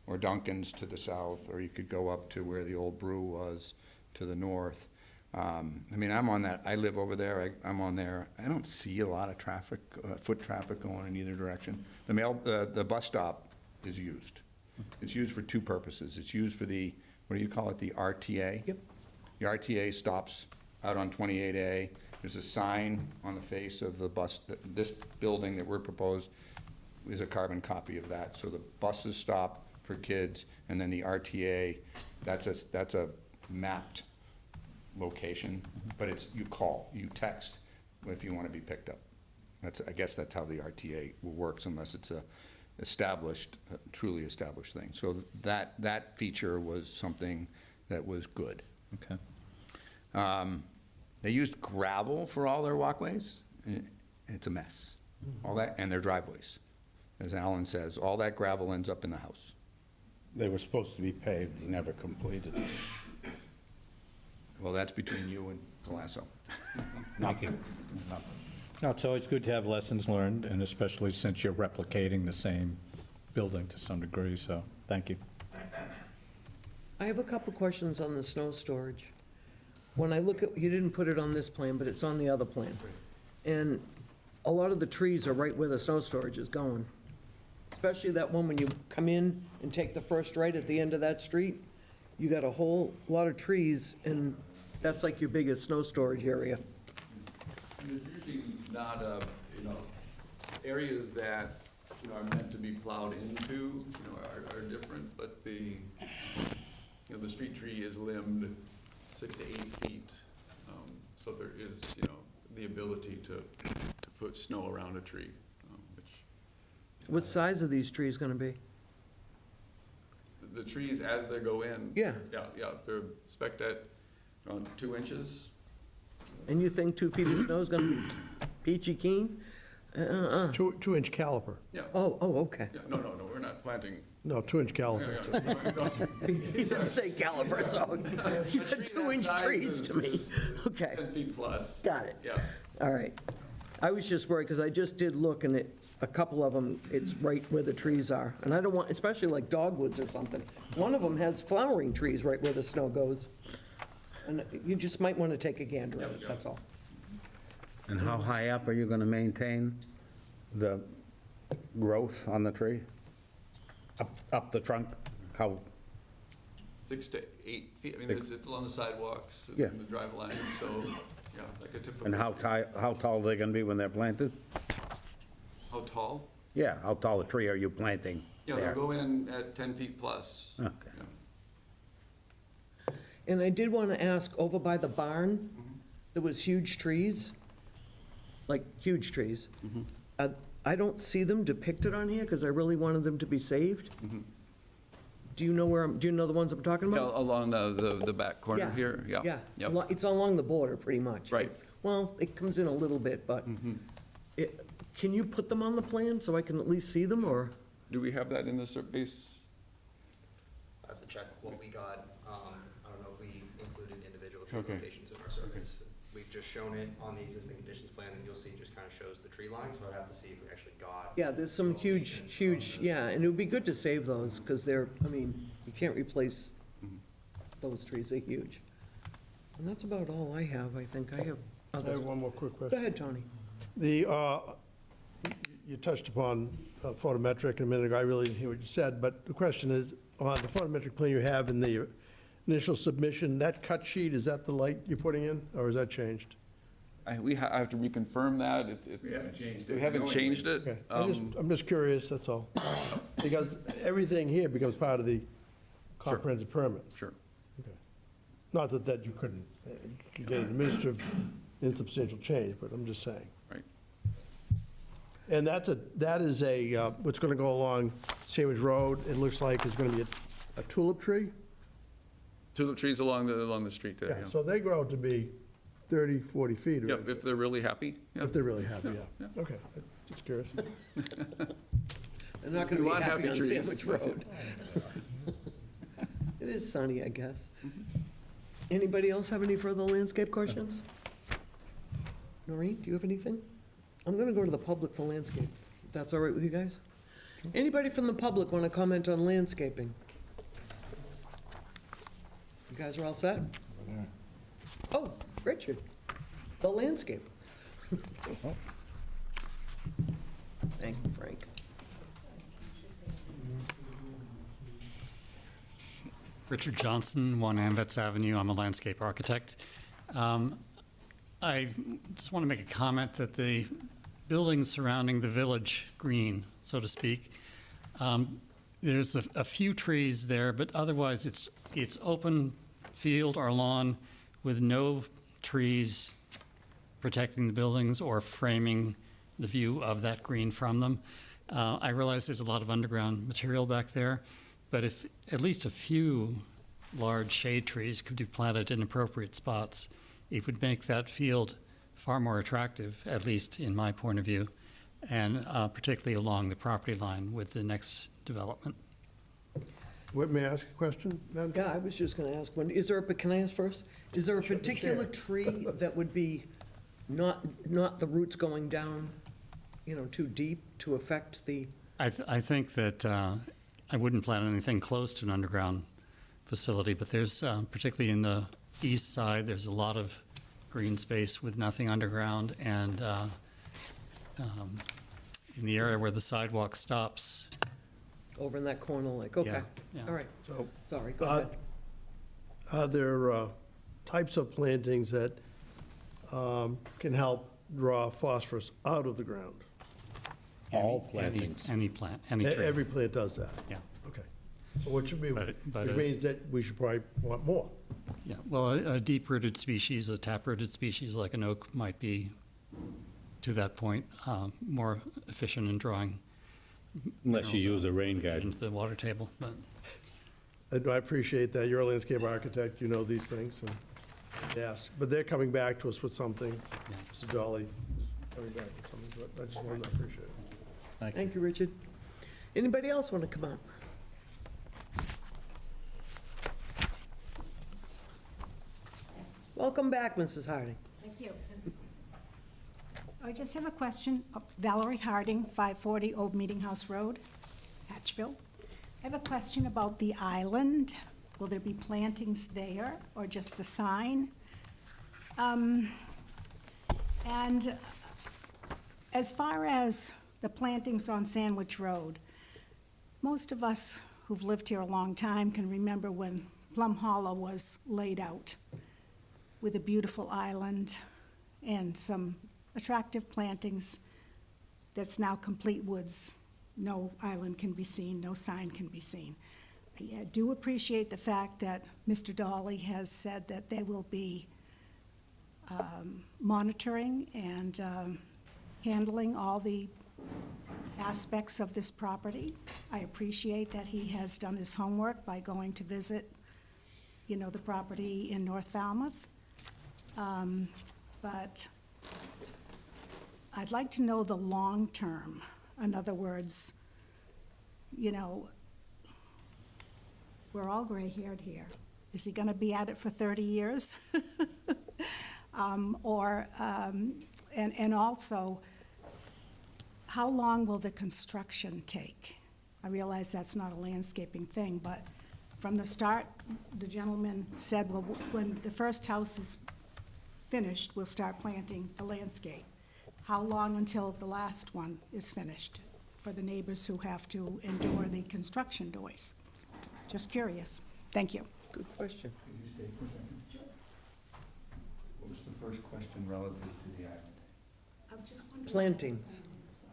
or Duncan's to the south, or you could go up to where the old brew was to the north. I'm on that, I live over there, I'm on there. I don't see a lot of traffic, foot traffic going in either direction. The bus stop is used. It's used for 2 purposes. It's used for the, what do you call it, the RTA? Yep. The RTA stops out on 28A. There's a sign on the face of the bus, this building that we're proposed is a carbon copy of that. So the buses stop for kids, and then the RTA, that's a mapped location, but you text if you want to be picked up. I guess that's how the RTA works, unless it's a truly established thing. So that feature was something that was good. Okay. They used gravel for all their walkways. It's a mess. All that, and their driveways. As Alan says, all that gravel ends up in the house. They were supposed to be paved, they never completed. Well, that's between you and Galasso. Thank you. No, it's always good to have lessons learned, and especially since you're replicating the same building to some degree, so thank you. I have a couple questions on the snow storage. When I look at, you didn't put it on this plan, but it's on the other plan. And a lot of the trees are right where the snow storage is going, especially that one when you come in and take the first right at the end of that street. You got a whole lot of trees, and that's like your biggest snow storage area. And there's usually not, areas that, are meant to be plowed into, are different, but the street tree is limbed 6 to 8 feet. So there is, the ability to put snow around a tree, which. What size are these trees gonna be? The trees as they go in. Yeah. Yeah, they're spec'd at around 2 inches. And you think 2 feet of snow is gonna be peachy keen? 2-inch caliper. Yeah. Oh, okay. Yeah, no, we're not planting. No, 2-inch caliper. He didn't say caliper, so he said 2-inch trees to me. Okay, 10 feet plus. got it. Yeah. All right. I was just worried, because I just did look, and a couple of them, it's right where the trees are. And I don't want, especially like dogwoods or something. One of them has flowering trees right where the snow goes. And you just might want to take a gander at it, that's all. And how high up are you going to maintain the growth on the tree? Up the trunk? How, 6 to 8 feet. I mean, it's along the sidewalks Yeah. and the drive lines, so, yeah, like a typical. and how tall are they going to be when they're planted? How tall? Yeah, how tall a tree are you planting Yeah, there? they'll go in at 10 feet plus. Okay. Yeah. And I did want to ask, over by the barn, there was huge trees, like huge trees. I don't see them depicted on here, because I really wanted them to be saved. Do you know do you know the ones I'm talking Yeah, about? along the back corner here, yeah. Yeah, Yep. it's along the border, pretty much. Right. Well, it comes in a little bit, but can you put them on the plan so I can at least see them, or? Do we have that in the base? I have to check what we got. I don't know if we included individual tree Okay. locations in our surveys. We've just shown it on the existing conditions plan, and you'll see it just kind of shows the tree line, so I'd have to see if we actually got. Yeah, there's some huge, yeah, and it would be good to save those, because they're, I mean, you can't replace those trees, they're huge. And that's about all I have, I think. I have I have others. one more quick Go question. ahead, Tony. You touched upon photometric a minute ago. I really didn't hear what you said, but the question is, on the photometric plan you have in the initial submission, that cut sheet, is that the light you're putting in, or has that changed? I have to reconfirm that. We haven't changed it. We haven't changed it. Okay, I'm just curious, that's all. Because everything here becomes part of the comprehensive permit. Sure. Okay. Not that you couldn't get an administrative insubstantial change, but I'm just saying. Right. And that is what's going to go along Sandwich Road, it looks like is going to be a tulip tree? Tulip trees along the street there, So they grow to be 30, 40 feet. or- Yep, if they're really happy. Yeah. If they're really happy, Yeah. yeah. Okay, just curious. They're not going to We be want happy happy on trees. Sandwich Road. It is sunny, I guess. Anybody else have any further landscape questions? Noreen, do you have anything? I'm going to go to the public for landscape, if that's all right with you guys? Anybody from the public want to comment on landscaping? You guys are all set? Oh, Richard, the landscape. Thank you, Frank. Richard Johnson, 1 Anvets Avenue. I'm a landscape architect. I just want to make a comment that the buildings surrounding the village green, so to speak, there's a few trees there, but otherwise it's open field or lawn with no trees protecting the buildings or framing the view of that green from them. I realize there's a lot of underground material back there, but if at least a few large shade trees could be planted in appropriate spots, it would make that field far more attractive, at least in my point of view, and particularly along the property line with the next development. May I ask a question, Madam Chair? Yeah, I was just going to ask, can I ask first? Is there a particular tree that would be not the roots going down, too deep to affect the? I think that I wouldn't plant anything close to an underground facility, but there's, particularly in the east side, there's a lot of green space with nothing underground, and in the area where the sidewalk stops. Over in that corner, like, okay, Yeah, yeah. all right, So sorry, go ahead. are there types of plantings that can help draw phosphorus out of the ground? All Any- plantings. Any plant, any tree. Every plant does that? Yeah. Okay. So what should be, But- but, which means that we should probably want more. Yeah, well, a deep-rooted species, a tap-rooted species like an oak might be, to that point, more efficient in drawing Unless you use a rain garden. into the water table, but. I appreciate that. You're a landscape architect, you know these things, and yes, but they're coming back to us with something. Yeah. Mr. Dolly is coming back with something, but I just wanted to appreciate it. Thank you, Richard. Anybody else want to come up? Welcome back, Mrs. Harding. Thank you. I just have a question. Valerie Harding, 540 Old Meeting House Road, Hatchville. I have a question about the island. Will there be plantings there or just a sign? And as far as the plantings on Sandwich Road, most of us who've lived here a long time can remember when Plum Hollow was laid out with a beautiful island and some attractive plantings that's now complete woods. No island can be seen, no sign can be seen. I do appreciate the fact that Mr. Dolly has said that they will be monitoring and handling all the aspects of this property. I appreciate that he has done his homework by going to visit, the property in North Falmouth. But I'd like to know the long term. In other words, we're all gray-haired here. Is he going to be at it for 30 years? And also, how long will the construction take? I realize that's not a landscaping thing, but from the start, the gentleman said, well, when the first house is finished, we'll start planting the landscape. How long until the last one is finished for the neighbors who have to endure the construction noise? Just curious. Thank you. Good question. Could you stay for a second? Sure. What was the first question relative to the island? I'm just wondering. Plantings.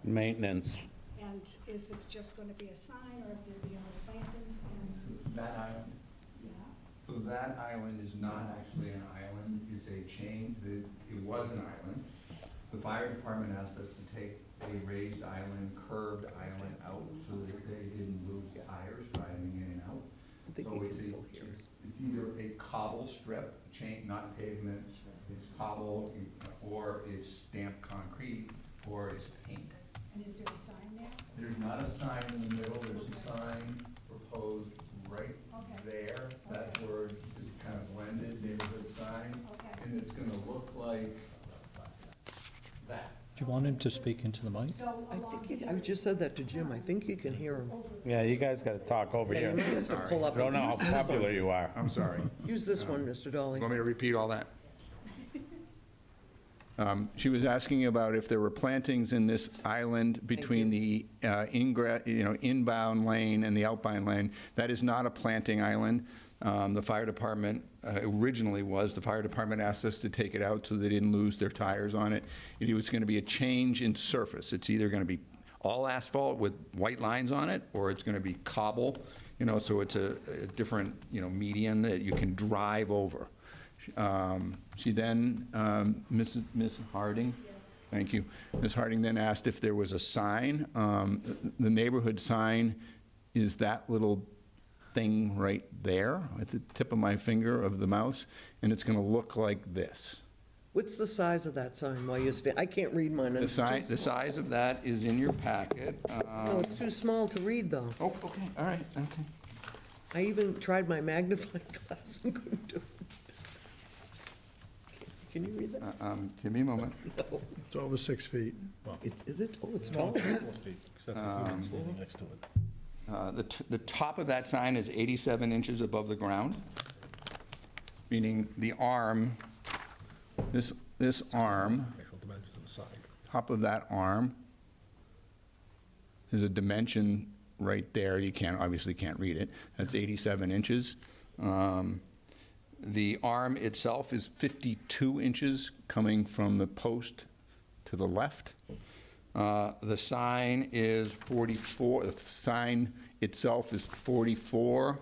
Maintenance. And if it's just going to be a sign, or if there'll be other plantings, and, That island? yeah. So that island is not actually an island, it's a chain, it was an island. The fire department asked us to take a raised island, curved island out so that they didn't lose tires driving in and out. I think So he can it's still hear it. It's either a cobble strip, chain, not pavement, it's cobble, or it's stamped concrete, or it's paint. And is there a sign there? There's not a sign in the middle, there's a sign proposed right Okay. there. That word is kind of blended, neighborhood sign. Okay. And it's gonna look like that. Do you want him to speak into the mic? So I along think, I just said that to Jim, I think you can hear him. Yeah, you guys got to talk over Yeah, here. you might have to pull I up. don't know how popular you are. I'm sorry. Use this one, Mr. Dolly. Want me to repeat all that? She was asking about if there were plantings in this island between the inbound lane and the outbound lane. That is not a planting island. The fire department originally was. The fire department asked us to take it out so they didn't lose their tires on it. It was going to be a change in surface. It's either going to be all asphalt with white lines on it, or it's going to be cobble, so it's a different, median that you can drive over. She then, Ms. Harding? Yes. Thank you. Ms. Harding then asked if there was a sign. The neighborhood sign is that little thing right there at the tip of my finger of the mouse, and it's going to look like this. What's the size of that sign while you stand? I can't read mine. The size of that is in your packet. No, it's too small to read, though. Oh, okay, all right, okay. I even tried my magnifying glass and couldn't do it. Can you read that? Give me a moment. No. It's over 6 feet. Is it? Oh, it's tall. Standing next to it. The top of that sign is 87 inches above the ground, meaning the arm, this arm, Actual dimensions of the sign. top of that arm there's a dimension right there. You obviously can't read it. That's 87 inches. The arm itself is 52 inches coming from the post to the left. The sign is 44, the sign itself is 44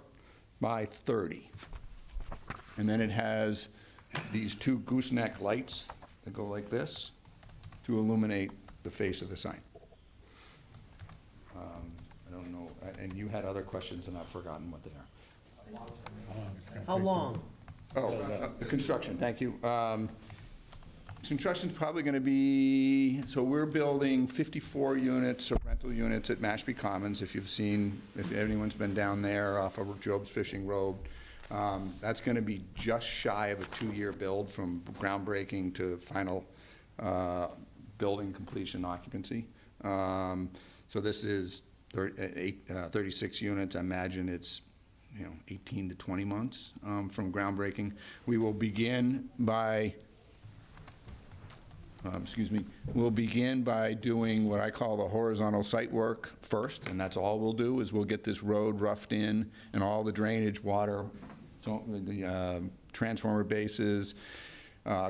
by 30. And then it has these two gooseneck lights that go like this to illuminate the face of the sign. I don't know, and you had other questions and I've forgotten what they are. How long? Oh, the construction, thank you. Construction's probably going to be, so we're building 54 units of rental units at Mashpee Commons. If anyone's been down there off of Job's Fishing Road, that's going to be just shy of a 2-year build from groundbreaking to final building completion occupancy. So this is 36 units. I imagine it's 18 to 20 months from groundbreaking. We will begin by, we'll begin by doing what I call the horizontal site work first, and that's all we'll do, is we'll get this road roughed in and all the drainage, water, the transformer bases,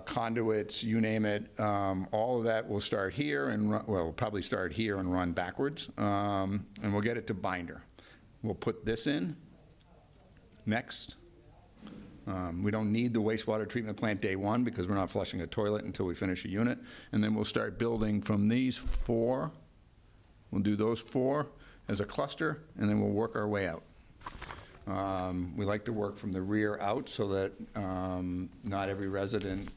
conduits, you name it, all of that will start here and we'll probably start here and run backwards, and we'll get it to binder. We'll put this in next. We don't need the wastewater treatment plant day one because we're not flushing a toilet until we finish a unit. And then we'll start building from these 4. We'll do those 4 as a cluster, and then we'll work our way out. We like to work from the rear out so that not every resident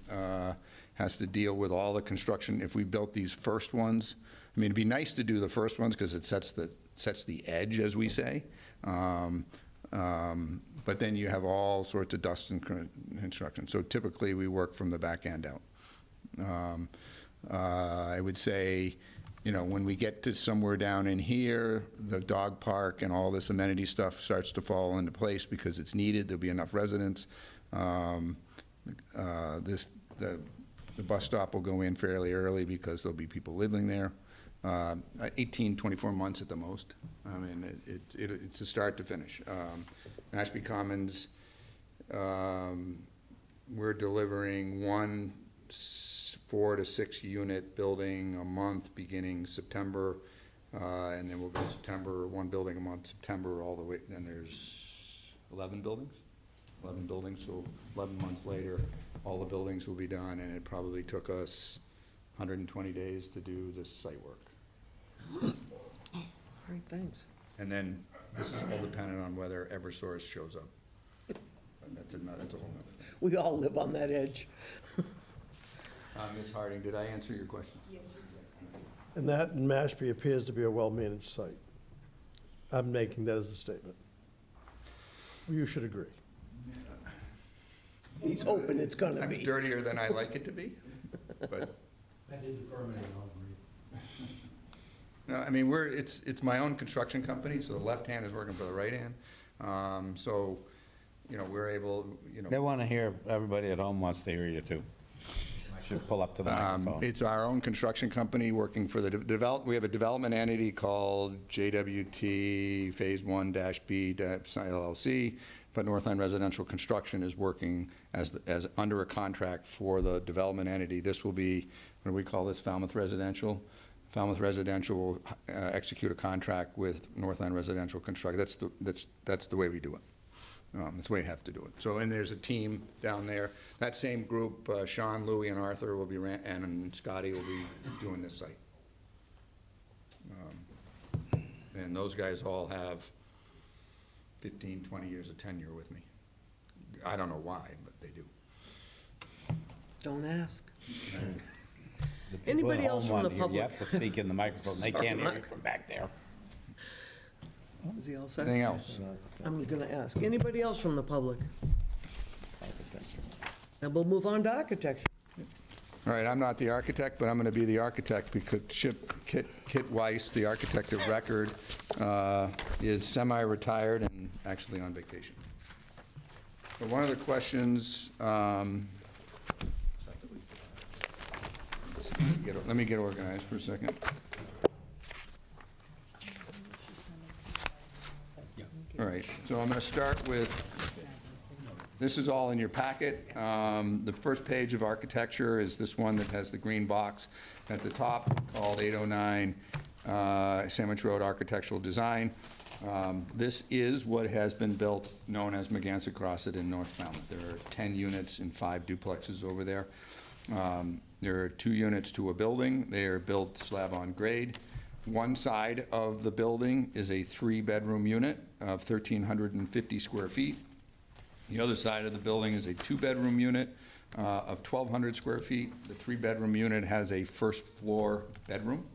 has to deal with all the construction. If we built these first ones, I mean, it'd be nice to do the first ones because it sets the edge, as we say. But then you have all sorts of dust and construction. So typically, we work from the back end out. I would say, when we get to somewhere down in here, the dog park and all this amenity stuff starts to fall into place because it's needed. There'll be enough residents. The bus stop will go in fairly early because there'll be people living there. 18, 24 months at the most. I mean, it's a start to finish. Mashpee Commons, we're delivering one 4 to 6 unit building a month beginning September, and then we'll go September, one building a month, September, all the way, then there's 11 buildings? 11 buildings, so 11 months later, all the buildings will be done, and it probably took us 120 days to do this site work. All right, thanks. And then this is all dependent on whether Eversource shows up. And that's a whole nother. We all live on that edge. Ms. Harding, did I answer your question? Yes. And that in Mashpee appears to be a well-managed site. I'm making that as a statement. You should agree. He's hoping it's going to be. It's dirtier than I like it to be, but. I did the permitting, I'll agree. No, I mean, it's my own construction company, so the left hand is working for the right hand. So, we're able, They want to hear, everybody at home wants to hear you too. Should pull up to the microphone. It's our own construction company working for the we have a development entity called JWT Phase 1-B LLC, but Northline Residential Construction is working as under a contract for the development entity. This will be, what do we call this, Falmouth Residential? Falmouth Residential will execute a contract with Northline Residential Construction. That's the way we do it. That's the way you have to do it. So, and there's a team down there. That same group, Sean, Louie, and Arthur will be, and Scotty will be doing this site. And those guys all have 15, 20 years of tenure with me. I don't know why, but they do. Don't ask. The people Anybody at else home from the want to hear- public? You have to speak in the microphone. They can't hear you from back there. Is he all set? Anything else? I'm going to ask. Anybody else from the public? And we'll move on to architecture. All right, I'm not the architect, but I'm going to be the architect because Kit Weiss, the architect of record, is semi-retired and actually on vacation. But one of the questions, let me get organized for a second. All right, so I'm going to start with, this is all in your packet. The first page of architecture is this one that has the green box at the top called 809 Sandwich Road Architectural Design. This is what has been built, known as Megantic Crosset in North Falmouth. There are 10 units and 5 duplexes over there. There are 2 units to a building. They are built slab on grade. One side of the building is a 3-bedroom unit of 1,350 square feet. The other side of the building is a 2-bedroom unit of 1,200 square feet. The 3-bedroom unit has a first-floor bedroom.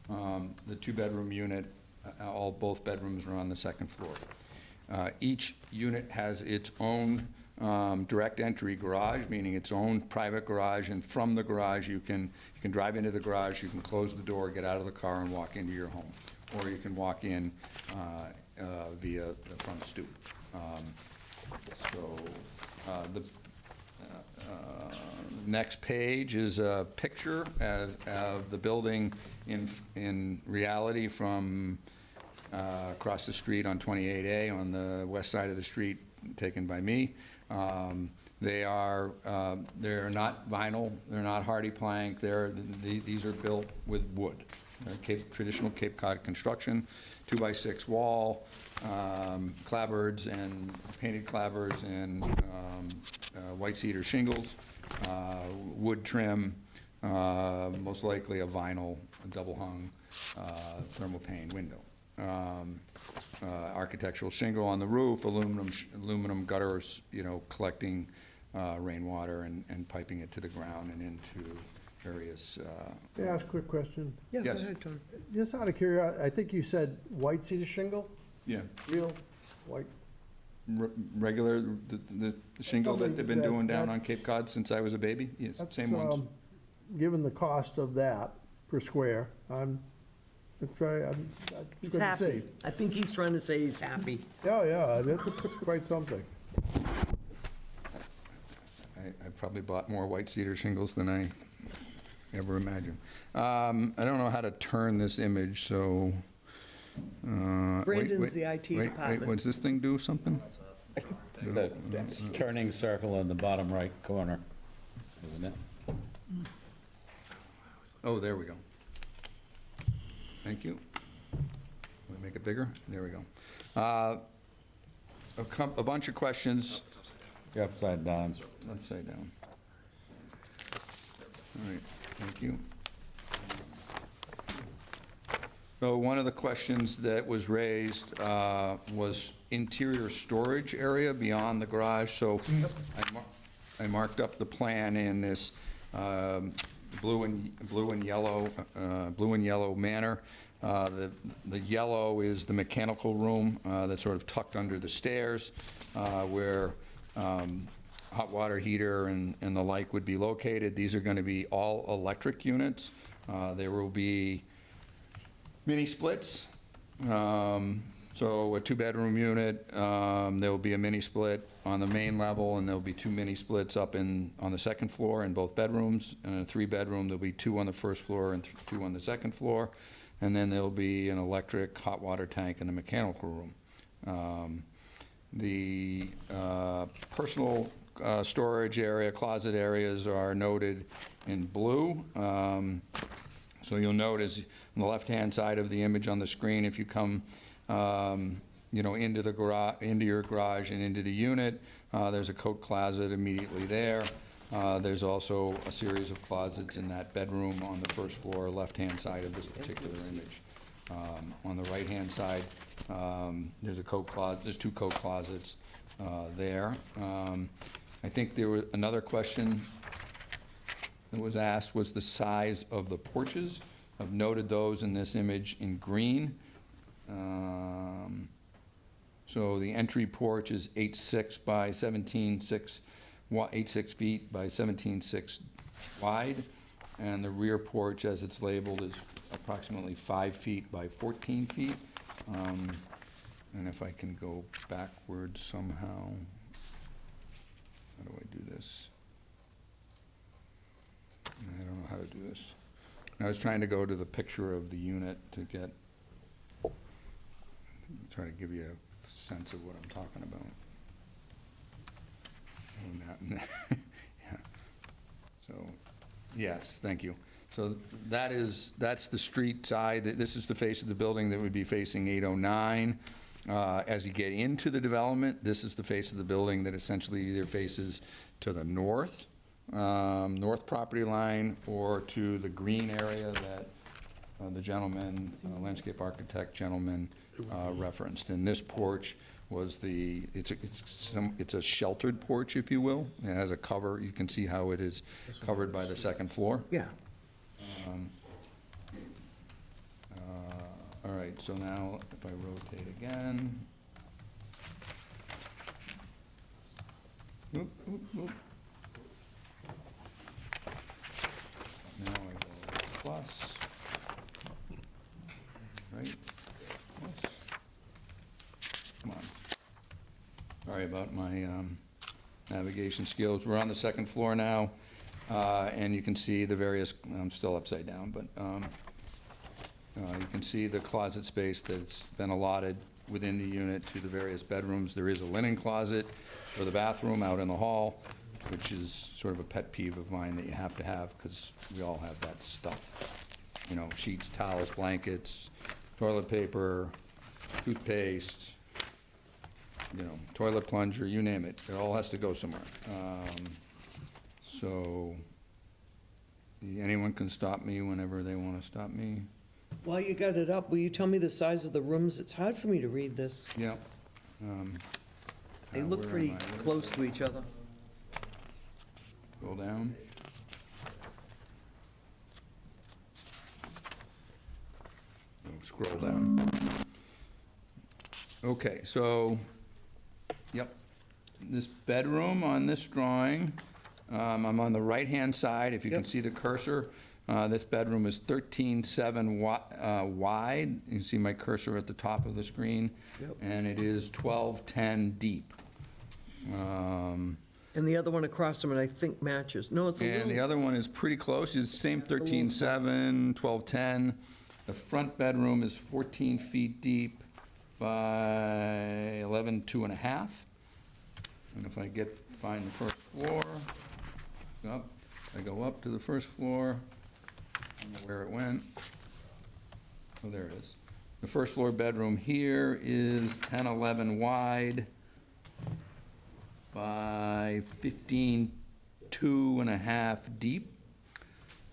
The 2-bedroom unit, both bedrooms are on the second floor. Each unit has its own direct entry garage, meaning its own private garage, and from the garage you can drive into the garage, you can close the door, get out of the car and walk into your home, or you can walk in via the front stoop. The next page is a picture of the building in reality from across the street on 28A on the west side of the street, taken by me. They're not vinyl, they're not hardy plank, these are built with wood. Traditional Cape Cod construction, 2x6 wall, clapboards and painted clapboards and white cedar shingles, wood trim, most likely a vinyl, double hung thermal pane window. Architectural shingle on the roof, aluminum gutters, collecting rainwater and piping it to the ground and into various. May I ask a quick question? Yeah, go Yes. ahead, Tom. Just out of curiosity, I think you said white cedar shingle? Yeah, Real white? regular, the shingle that they've been doing down on Cape Cod since I was a baby, yes, That's, same ones. Given the cost of that per square, it's He's good to happy. see. I think he's trying to say he's happy. Yeah, that's quite something. I probably bought more white cedar shingles than I ever imagined. I don't know how to turn this image, so. Wait, Brandon's the IT wait, department. What's this thing do something? The turning circle in the bottom right corner, isn't it? Oh, there we go. Thank you. Let me make it bigger. There we go. A bunch of questions. You're upside down. Upside down. All right, thank you. So one of the questions that was raised was interior storage area beyond the garage. So I marked up the plan in this blue and yellow manner. The yellow is the mechanical room that's sort of tucked under the stairs, where hot water heater and the like would be located. These are going to be all electric units. There will be mini splits. So a 2-bedroom unit, there will be a mini split on the main level, and there'll be 2 mini splits up on the second floor in both bedrooms. And a 3-bedroom, there'll be 2 on the first floor and 2 on the second floor. And then there'll be an electric hot water tank in the mechanical room. The personal storage area, closet areas are noted in blue. So you'll notice on the left-hand side of the image on the screen, if you come into the garage, into your garage and into the unit, there's a coat closet immediately there. There's also a series of closets in that bedroom on the first floor, left-hand side of this particular image. On the right-hand side, there's there's 2 coat closets there. I think there was another question that was asked was the size of the porches. I've noted those in this image in green. So the entry porch is 8.6 by 17.6, 8.6 feet by 17.6 wide, and the rear porch, as it's labeled, is approximately 5 feet by 14 feet. And if I can go backwards somehow, how do I do this? I don't know how to do this. I was trying to go to the picture of the unit to try to give you sense of what I'm talking about. Yeah. So, yes, thank you. So that's the street side. This is the face of the building that would be facing 809. As you get into the development, this is the face of the building that essentially either faces to the north, north property line, or to the green area that the gentleman, landscape architect gentleman referenced. And this porch was it's a sheltered porch, if you will. It has a cover. You can see how it is covered by the second floor. Yeah. All right, so now if I rotate again. Oop, oop, oop. Now I go plus. Right? Plus. Come on. Sorry about my navigation skills. We're on the second floor now, and you can see the various, I'm still upside down, but you can see the closet space that's been allotted within the unit to the various bedrooms. There is a linen closet for the bathroom out in the hall, which is sort of a pet peeve of mine that you have to have, because we all have that stuff. You know, sheets, towels, blankets, toilet paper, toothpaste, you know, toilet plunger, you name it. It all has to go somewhere. So anyone can stop me whenever they want to stop me. While you got it up, will you tell me the size of the rooms? It's hard for me to read this. Yeah. They look where pretty am I? What is close to each other. Scroll down. Oh, scroll down. Okay, so, yep. This bedroom on this drawing, I'm on the right-hand side. If you can Yep. see the cursor, this bedroom is 13.7 wide. You can see my cursor at the top of the screen. Yep. And it is 12.10 deep. And the other one across from it, I think, matches. No, it's a And the little, other one is pretty close, it's the same a little 13.7, 12.10. The front bedroom is 14 feet deep by 11.2.5. And if I find the first floor, I go up to the first floor, I don't know where it went. Oh, there it is. The first floor bedroom here is 10.11 wide by 15.2.5 deep.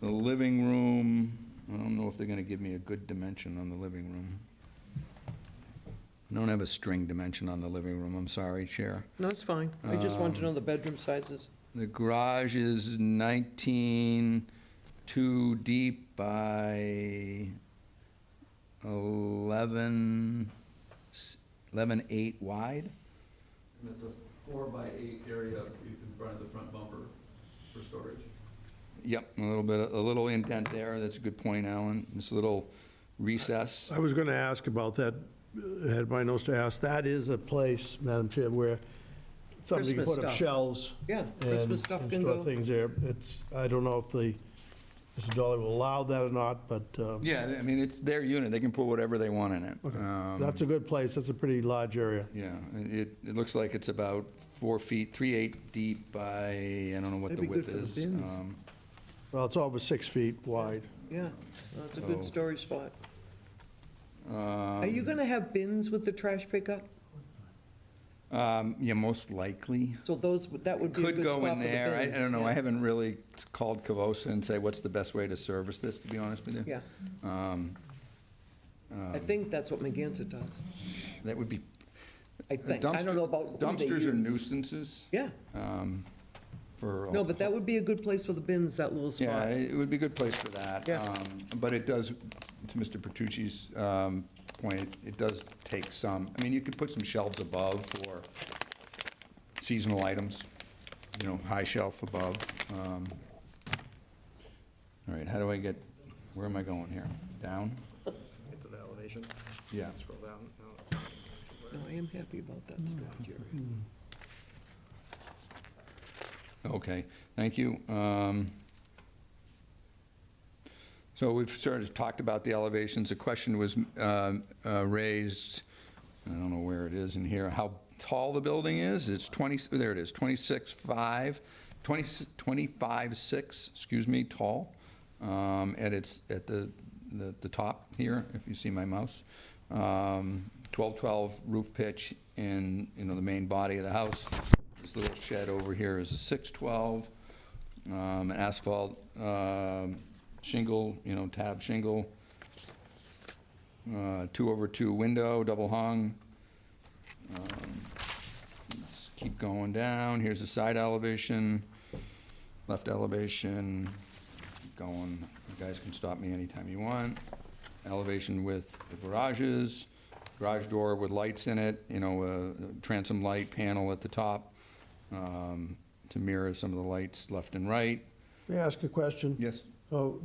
The living room, I don't know if they're gonna give me a good dimension on the living room. I don't have a string dimension on the living room, I'm sorry, Chair. no, it's fine. I just want to know the bedroom sizes. The garage is 19.2 deep by 11.8 wide. And it's a 4x8 area in front of the front bumper for storage. Yep, a little indent there, that's a good point, Alan. This little recess. I was going to ask about that, had my notes to ask. That is a place, Madam Chair, where somebody can Christmas put up stuff. shelves. Yeah, and- Christmas stuff and can store go. things there. I don't know if Mr. Dolly will allow that or not, but Yeah, I mean, it's their unit, they can put whatever they want in it. that's a good place. That's a pretty large area. Yeah, it looks like it's about 4 feet, 3/8 deep by, I don't know what the That'd be good width for the is. bins. Well, it's over 6 feet wide. Yeah, that's a good So- storage spot. Are you going to have bins with the trash pickup? Yeah, most likely. So that would be a Could good go spot in for the there. I bins. don't know, Yeah. I haven't really called Cavosa and say, what's the best way to service this, to be honest with you? Yeah, Um, I think that's what McGanson does. That would be. I think. I don't know about who they Dumpsters are use. nuisances. Yeah, For. no, but that would be a good place for the bins, that little Yeah, spot. it would be a good place for that. Yeah. But it does, to Mr. Bertucci's point, it does take some, I mean, you could put some shelves above for seasonal items, you know, high shelf above. All right, how do I where am I going here? Down? Get to the elevation. Yeah. Scroll down. No, I am happy about that storage area. Okay, thank you. So we've sort of talked about the elevations. A question was raised I don't know where it is in here, how tall the building is. It's 20, there it is, 25.6, excuse me, tall. And it's at the top here, if you see my mouse. 12 roof pitch in, the main body of the house. This little shed over here is a 612, an asphalt shingle, tab shingle, 2/2 window, double hung. Let's keep going down. Here's the side elevation, left elevation, going. You guys can stop me anytime you want. Elevation with the garages, garage door with lights in it, a transom light panel at the top to mirror some of the lights left and right. May I ask a question? Yes. Go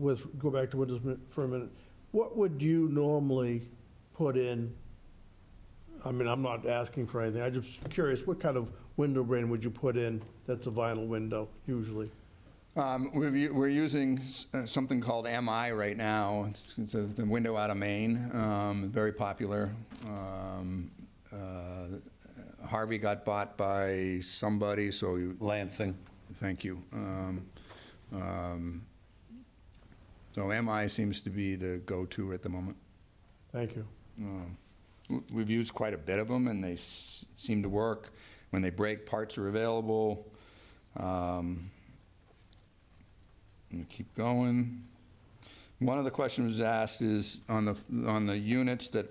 back to windows for a minute. What would you normally put in? I mean, I'm not asking for anything. I'm just curious, what kind of window brand would you put in that's a vinyl window usually? We're using something called MI right now. It's a window out of Maine, very popular. Harvey got bought by somebody, so Lansing. thank you. So MI seems to be the go-to at the moment. Thank you. We've used quite a bit of them, and they seem to work. When they break, parts are available. Let me keep going. One of the questions was asked is on the units that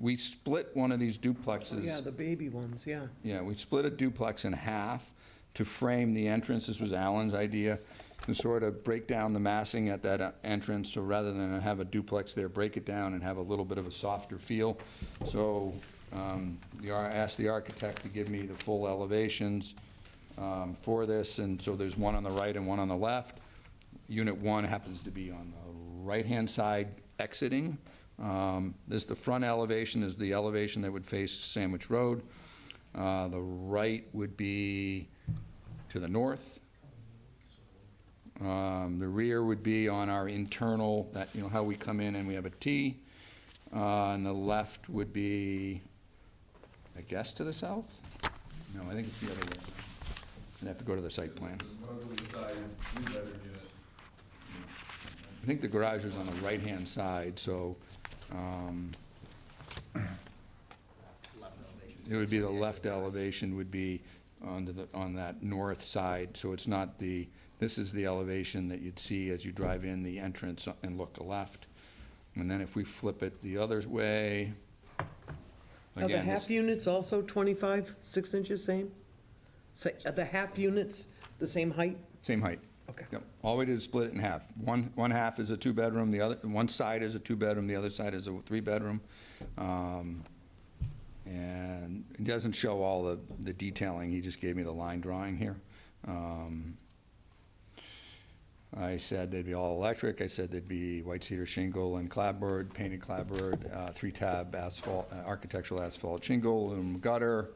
we split one of these duplexes. Yeah, the baby ones, yeah. Yeah, we split a duplex in half to frame the entrance. This was Alan's idea, to sort of break down the massing at that entrance. So rather than have a duplex there, break it down and have a little bit of a softer feel. So I asked the architect to give me the full elevations for this, and so there's one on the right and one on the left. Unit 1 happens to be on the right-hand side exiting. The front elevation is the elevation that would face Sandwich Road. The right would be to the north. The rear would be on our internal, that, how we come in and we have a T. And the left would be, I guess, to the south? No, I think it's the other way. I'd have to go to the site plan. I think the garage is on the right-hand side, so it would be the left elevation would be on that north side, so it's not this is the elevation that you'd see as you drive in the entrance and look left. And then if we flip it the other way, Are the again, half units also 25, 6 inches, same? Are the half units the same height? same height. Okay. Yep. All we did is split it in half. One half is a 2-bedroom, one side is a 2-bedroom, the other side is a 3-bedroom. And it doesn't show all the detailing, he just gave me the line drawing here. I said they'd be all electric, I said they'd be white cedar shingle and clapboard, painted clapboard, 3-tab asphalt, architectural asphalt shingle, and gutter.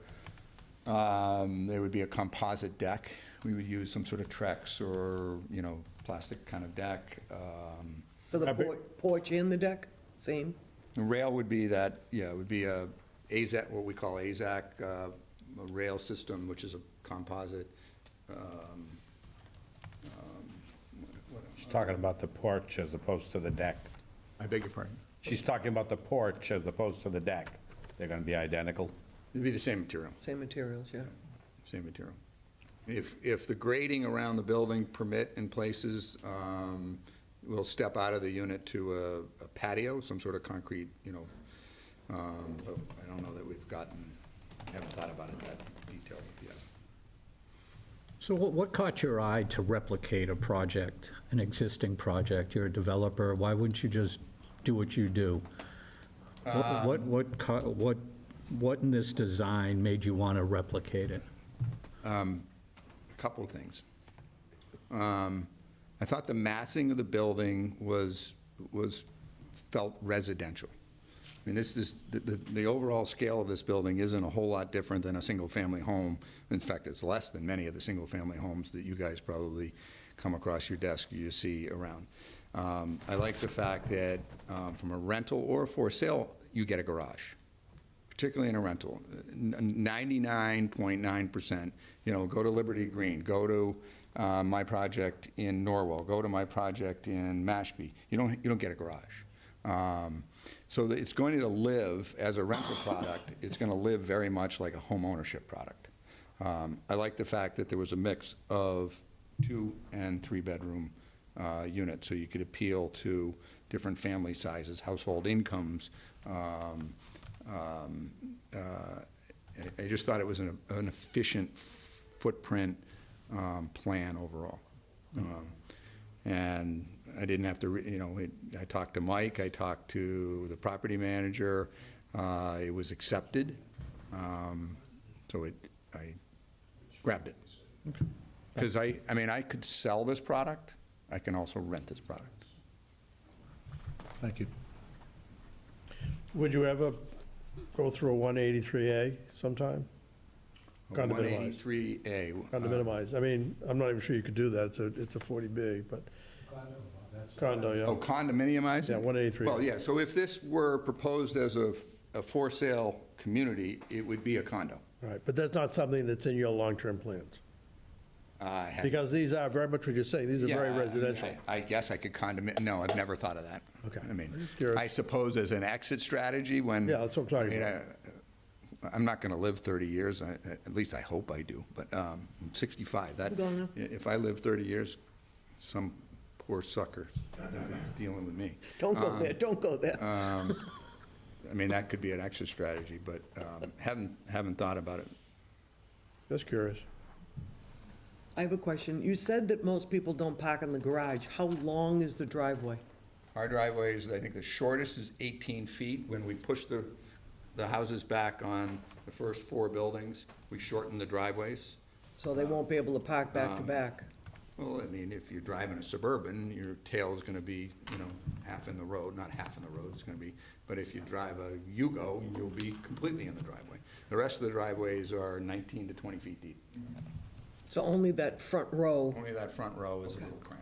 There would be a composite deck. We would use some sort of Trex or, plastic kind of deck. For the porch and the deck, same? The rail would be that, it would be a AZAC, what we call AZAC, a rail system, which is a composite. She's talking about the porch as opposed to the deck. I beg your pardon? She's talking about the porch as opposed to the deck. They're going to be identical. It'd be the same material. Same materials, yeah. Same material. If the grading around the building permit in places, we'll step out of the unit to a patio, some sort of concrete, but I don't know that haven't thought about it that detailed yet. So what caught your eye to replicate a project, an existing project? You're a developer, why wouldn't you just do what you do? What in this design made you want to replicate it? A couple of things. I thought the massing of the building felt residential. I mean, the overall scale of this building isn't a whole lot different than a single-family home. In fact, it's less than many of the single-family homes that you guys probably come across your desk, you see around. I like the fact that from a rental or for sale, you get a garage. particularly in a rental, 99.9%, go to Liberty Green, go to my project in Norwell, go to my project in Mashpee. You don't get a garage. So that it's going to live as a rental product. It's going to live very much like a home ownership product. I like the fact that there was a mix of 2 and 3 bedroom units, so you could appeal to different family sizes, household incomes. I just thought it was an efficient footprint plan overall. And I didn't have to, I talked to Mike, I talked to the property manager, it was accepted, so I grabbed it. Because I could sell this product, I can also rent this product. Thank you. Would you ever go through a 183A sometime? Kind of minimize. 183A. Kind of minimize. I mean, I'm not even sure you could do that. It's a 40B, but condo, yeah. Oh, condominiumize? Yeah, 183. Well, yeah, so if this were proposed as a for-sale community, it would be a condo. Right, but that's not something that's in your long-term plans. I had- Because these are very much what you're saying. These are very Yeah, residential. I guess I could no, I've never thought of that. Okay. I mean, Curious. I suppose as an exit strategy when. Yeah, that's what I'm talking about. I'm not going to live 30 years, at least I hope I do, but I'm 65. If I live 30 years, some poor sucker dealing with me. Don't go there, don't go there. I mean, that could be an exit strategy, but haven't thought about it. Just curious. I have a question. You said that most people don't park in the garage. How long is the driveway? Our driveway is, I think the shortest is 18 feet. When we push the houses back on the first 4 buildings, we shorten the driveways. So they won't be able to park back to back? Well, I mean, if you're driving a Suburban, your tail is going to be, half in the road, not half in the road, it's going to be, but if you drive a Yugo, you'll be completely in the driveway. The rest of the driveways are 19 to 20 feet deep. So only that front row? Only that front row is a little cramped.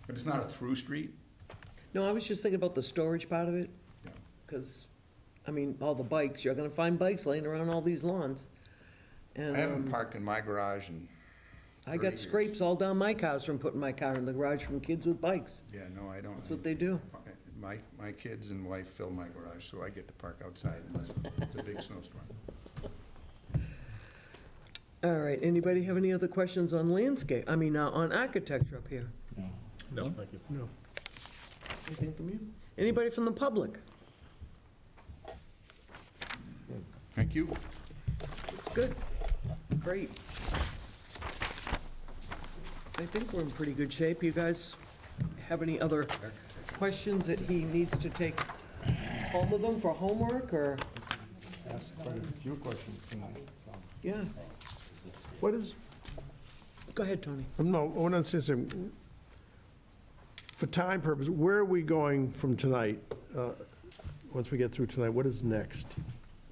But it's not a through street. No, I was just thinking about the storage part of it. Yeah. Because, all the bikes, you're gonna find bikes laying around all these lawns. And I haven't parked in my garage in I 30 got years. scrapes all down my cars from putting my car in the garage from kids with bikes. Yeah, no, I don't. That's what they do. My kids and wife fill my garage, so I get to park outside unless it's a big snowstorm. All right, anybody have any other questions on landscape, on architecture up here? No, thank you. No. Anything from you? Anybody from the public? Thank you. Good, great. I think we're in pretty good shape. You guys have any other questions that he needs to take home with him for homework, or? Asked quite a few questions tonight. Yeah, What is, go ahead, Tony. no, I want to say something. For time purposes, where are we going from tonight? Once we get through tonight, what is next?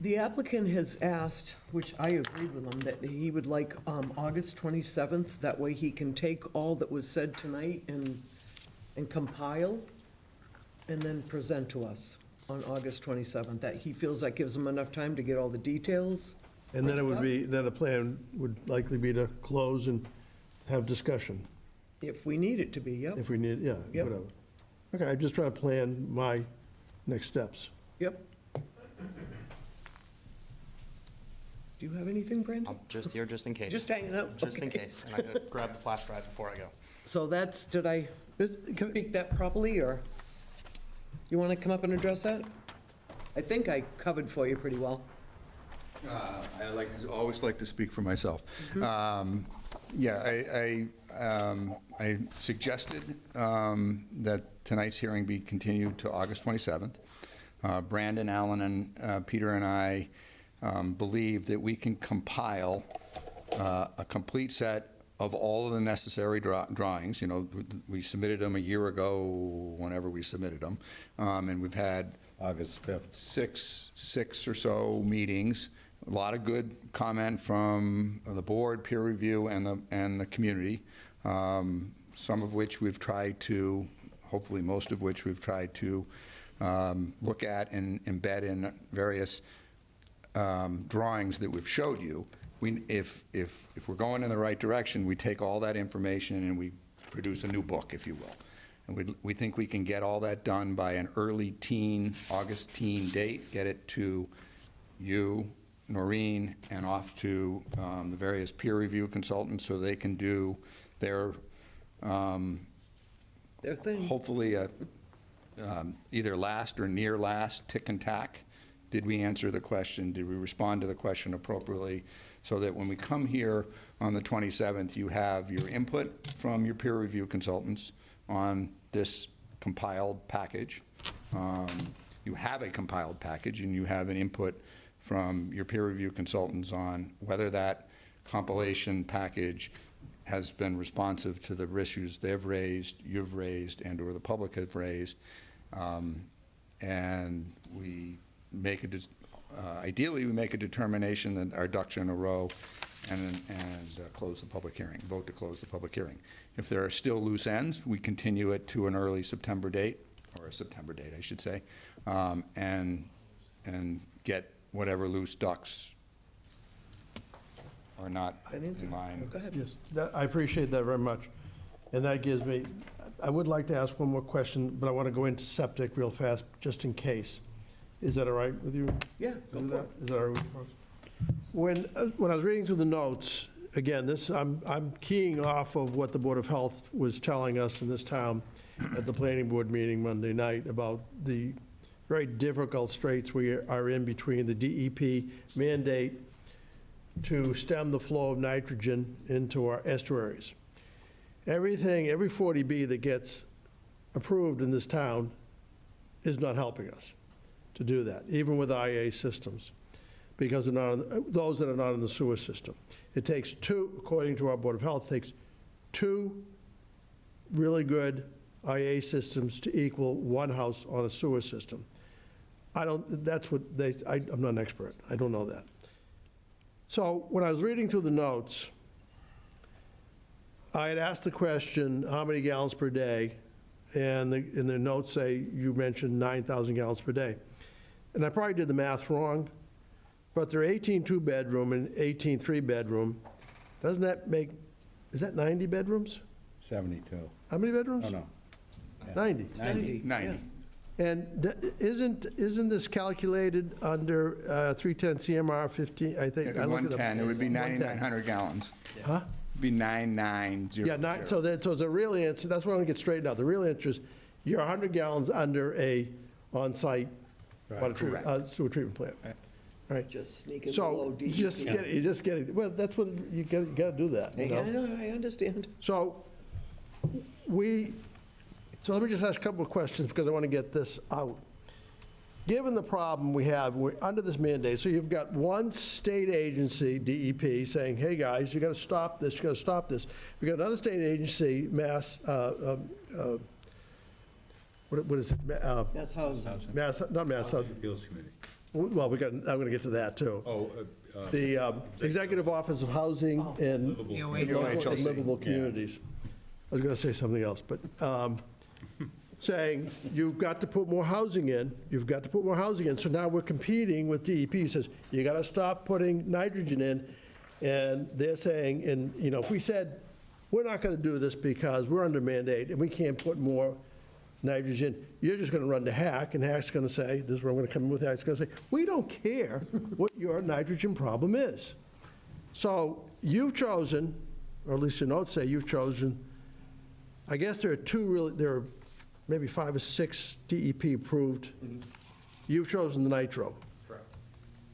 The applicant has asked, which I agreed with him, that he would like August 27th. That way he can take all that was said tonight and compile and then present to us on August 27th. That he feels that gives him enough time to get all the details. And then it would be, then the plan would likely be to close and have discussion, If we need it to be, yep, if we need, yeah, Yep. whatever. Okay, I'm just trying to plan my next steps. yep. Do you have anything, Brandon? I'm just here just in case. Just hanging out? Just in Okay. case. And I'm going to grab the flash drive before I go. So that's, did I Can- speak that properly, or you want to come up and address that? I think I covered for you pretty well. Always like to speak for myself. Yeah, I suggested that tonight's hearing be continued to August 27th. Brandon, Allen, and Peter and I believe that we can compile a complete set of all of the necessary drawings. We submitted them a year ago, whenever we submitted them, and we've had August 5th. six or so meetings. A lot of good comment from the board, peer review, and the community, some of which we've tried to, hopefully most of which we've tried to look at and embed in various drawings that we've showed you. If we're going in the right direction, we take all that information and we produce a new book, if you will. And we think we can get all that done by an early August teen date, get it to you, Noreen, and off to the various peer review consultants so they can do their thing. hopefully either last or near last tick and tack. Did we answer the question? Did we respond to the question appropriately? So that when we come here on the 27th, you have your input from your peer review consultants on this compiled package. You have a compiled package, and you have an input from your peer review consultants on whether that compilation package has been responsive to the issues they've raised, you've raised, and/or the public have raised. And we make ideally, we make a determination that our ducks are in a row and close the public hearing, vote to close the public hearing. If there are still loose ends, we continue it to an early September date, or a September date, I should say, and get whatever loose ducks are not in line. Go ahead. Yes, I appreciate that very much. And that gives me, I would like to ask one more question, but I want to go into septic real fast, just in case. Is that all right with you? Yeah, go Do for that? it. Is that all right with you folks? When I was reading through the notes, again, I'm keying off of what the Board of Health was telling us in this town at the planning board meeting Monday night about the very difficult straits we are in between the DEP mandate to stem the flow of nitrogen into our estuaries. Every 40B that gets approved in this town is not helping us to do that, even with IA systems, because those that are not in the sewer system. It takes two, according to our Board of Health, takes two really good IA systems to equal one house on a sewer system. I'm not an expert. I don't know that. So when I was reading through the notes, I had asked the question, how many gallons per day? And the notes say you mentioned 9,000 gallons per day. And I probably did the math wrong, but they're 18 two-bedroom and 18 three-bedroom. Doesn't that make, is that 90 bedrooms? 72. How many bedrooms? Oh, no. 90. 90. And isn't this calculated under 310 CMR 15, I think? I looked it up. 110, it would be 110. 9,900 gallons. Huh? It'd be 9,900. Yeah, so the real answer, that's what I want to get straightened out. The real answer is you're 100 gallons under a on-site water treatment, sewer treatment plant. Right. Just sneak it So below DEP. you just get it, well, that's what, you got to do that, you Hey, I know? know, I understand. So let me just ask a couple of questions because I want to get this out. Given the problem we have, we're under this mandate, so you've got one state agency, DEP, saying, hey, guys, you got to stop this, you got to stop this. We've got another state agency, what is it? That's housing. Not Mass Housing. Appeals Committee. Well, I'm going to get to that, too. The Executive Office of Housing and UHLC. Livable Communities. I was going to say something else, but saying, you've got to put more housing in, you've got to put more housing in. So now we're competing with DEP, who says, you got to stop putting nitrogen in. And they're saying, and, you know, if we said, we're not going to do this because we're under mandate and we can't put more nitrogen, you're just going to run to HAC, and HAC's going to say, this is where I'm going to come in with HAC's going to say, we don't care what your nitrogen problem is. So you've chosen, or at least your notes say you've chosen, I guess there are maybe 5 or 6 DEP approved. You've chosen the nitro. Correct.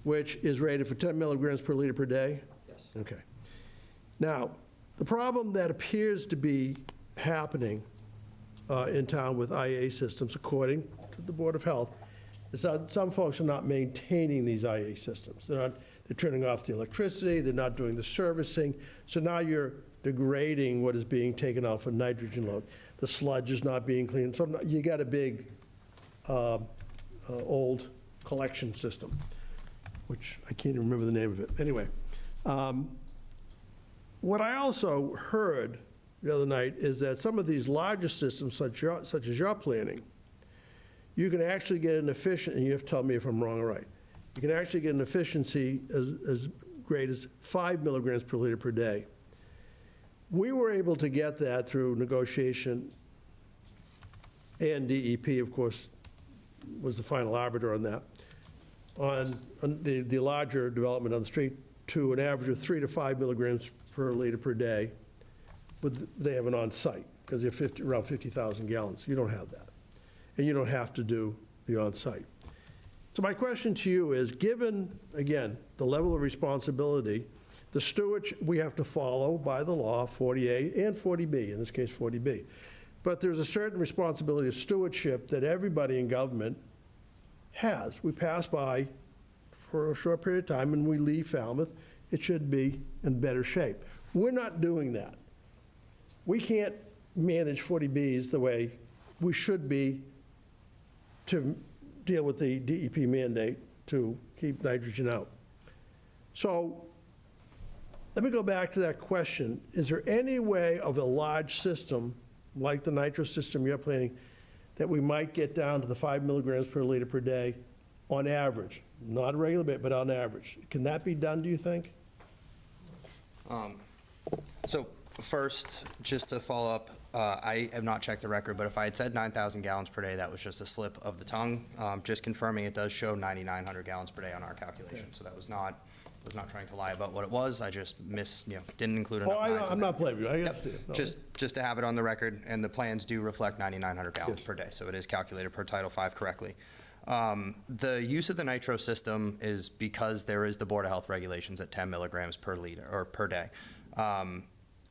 Which is rated for 10 milligrams per liter per day? Yes. Okay. Now, the problem that appears to be happening in town with IA systems, according to the Board of Health, is that some folks are not maintaining these IA systems. They're turning off the electricity, they're not doing the servicing, so now you're degrading what is being taken off a nitrogen load. The sludge is not being cleaned, so you got a big old collection system, which I can't even remember the name of it. Anyway, what I also heard the other night is that some of these larger systems, such as your planning, you can actually get an efficient, and you have to tell me if I'm wrong or right, you can actually get an efficiency as great as 5 milligrams per liter per day. We were able to get that through negotiation, and DEP, of course, was the final arbiter on that, on the larger development on the street, to an average of 3 to 5 milligrams per liter per day. They have an on-site, because you have around 50,000 gallons. You don't have that. And you don't have to do the on-site. So my question to you is, given, again, the level of responsibility, the stewardship, we have to follow by the law 40A and 40B, in this case 40B. But there's a certain responsibility of stewardship that everybody in government has. We pass by for a short period of time and we leave Falmouth, it should be in better shape. We're not doing that. We can't manage 40Bs the way we should be to deal with the DEP mandate to keep nitrogen out. So let me go back to that question. Is there any way of a large system, like the nitro system you're planning, that we might get down to the 5 milligrams per liter per day on average? Not a regular bit, but on average. Can that be done, do you think? So first, just to follow up, I have not checked the record, but if I had said 9,000 gallons per day, that was just a slip of the tongue. Just confirming, it does show 9,900 gallons per day on our calculation. So that was not trying to lie about what it was. I just didn't include enough nines. I'm not blaming you, I guess. Yep. Just to have it on the record, and the plans do reflect 9,900 gallons per day, so it is calculated per Title V correctly. The use of the nitro system is because there is the Board of Health regulations at 10 milligrams per liter, or per day.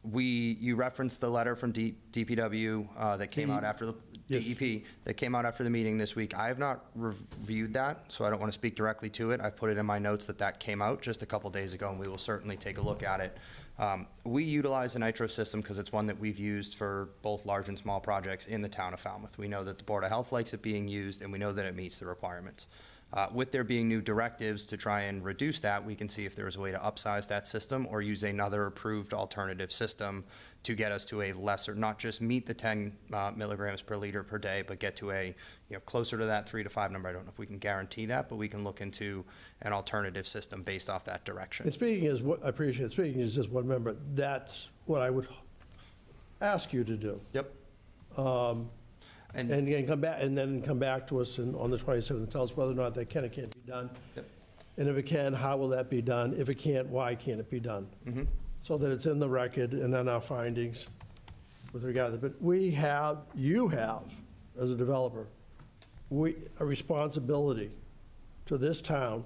You referenced the letter from DPW that came out after the DEP that came out after the meeting this week. I have not reviewed that, so I don't want to speak directly to it. I've put it in my notes that came out just a couple days ago, and we will certainly take a look at it. We utilize the nitro system because it's one that we've used for both large and small projects in the town of Falmouth. We know that the Board of Health likes it being used, and we know that it meets the requirements. With there being new directives to try and reduce that, we can see if there's a way to upsize that system or use another approved alternative system to get us to a lesser, not just meet the 10 milligrams per liter per day, but get to a, closer to that 3 to 5 number. I don't know if we can guarantee that, but we can look into an alternative system based off that direction. And speaking as what, I appreciate it, speaking as just one member, that's what I would ask you to do. Yep. And again, come back to us on the 27th and tell us whether or not that can or can't be done. Yep. And if it can, how will that be done? If it can't, why can't it be done? So that it's in the record and then our findings with regard to, but you have, as a developer, a responsibility to this town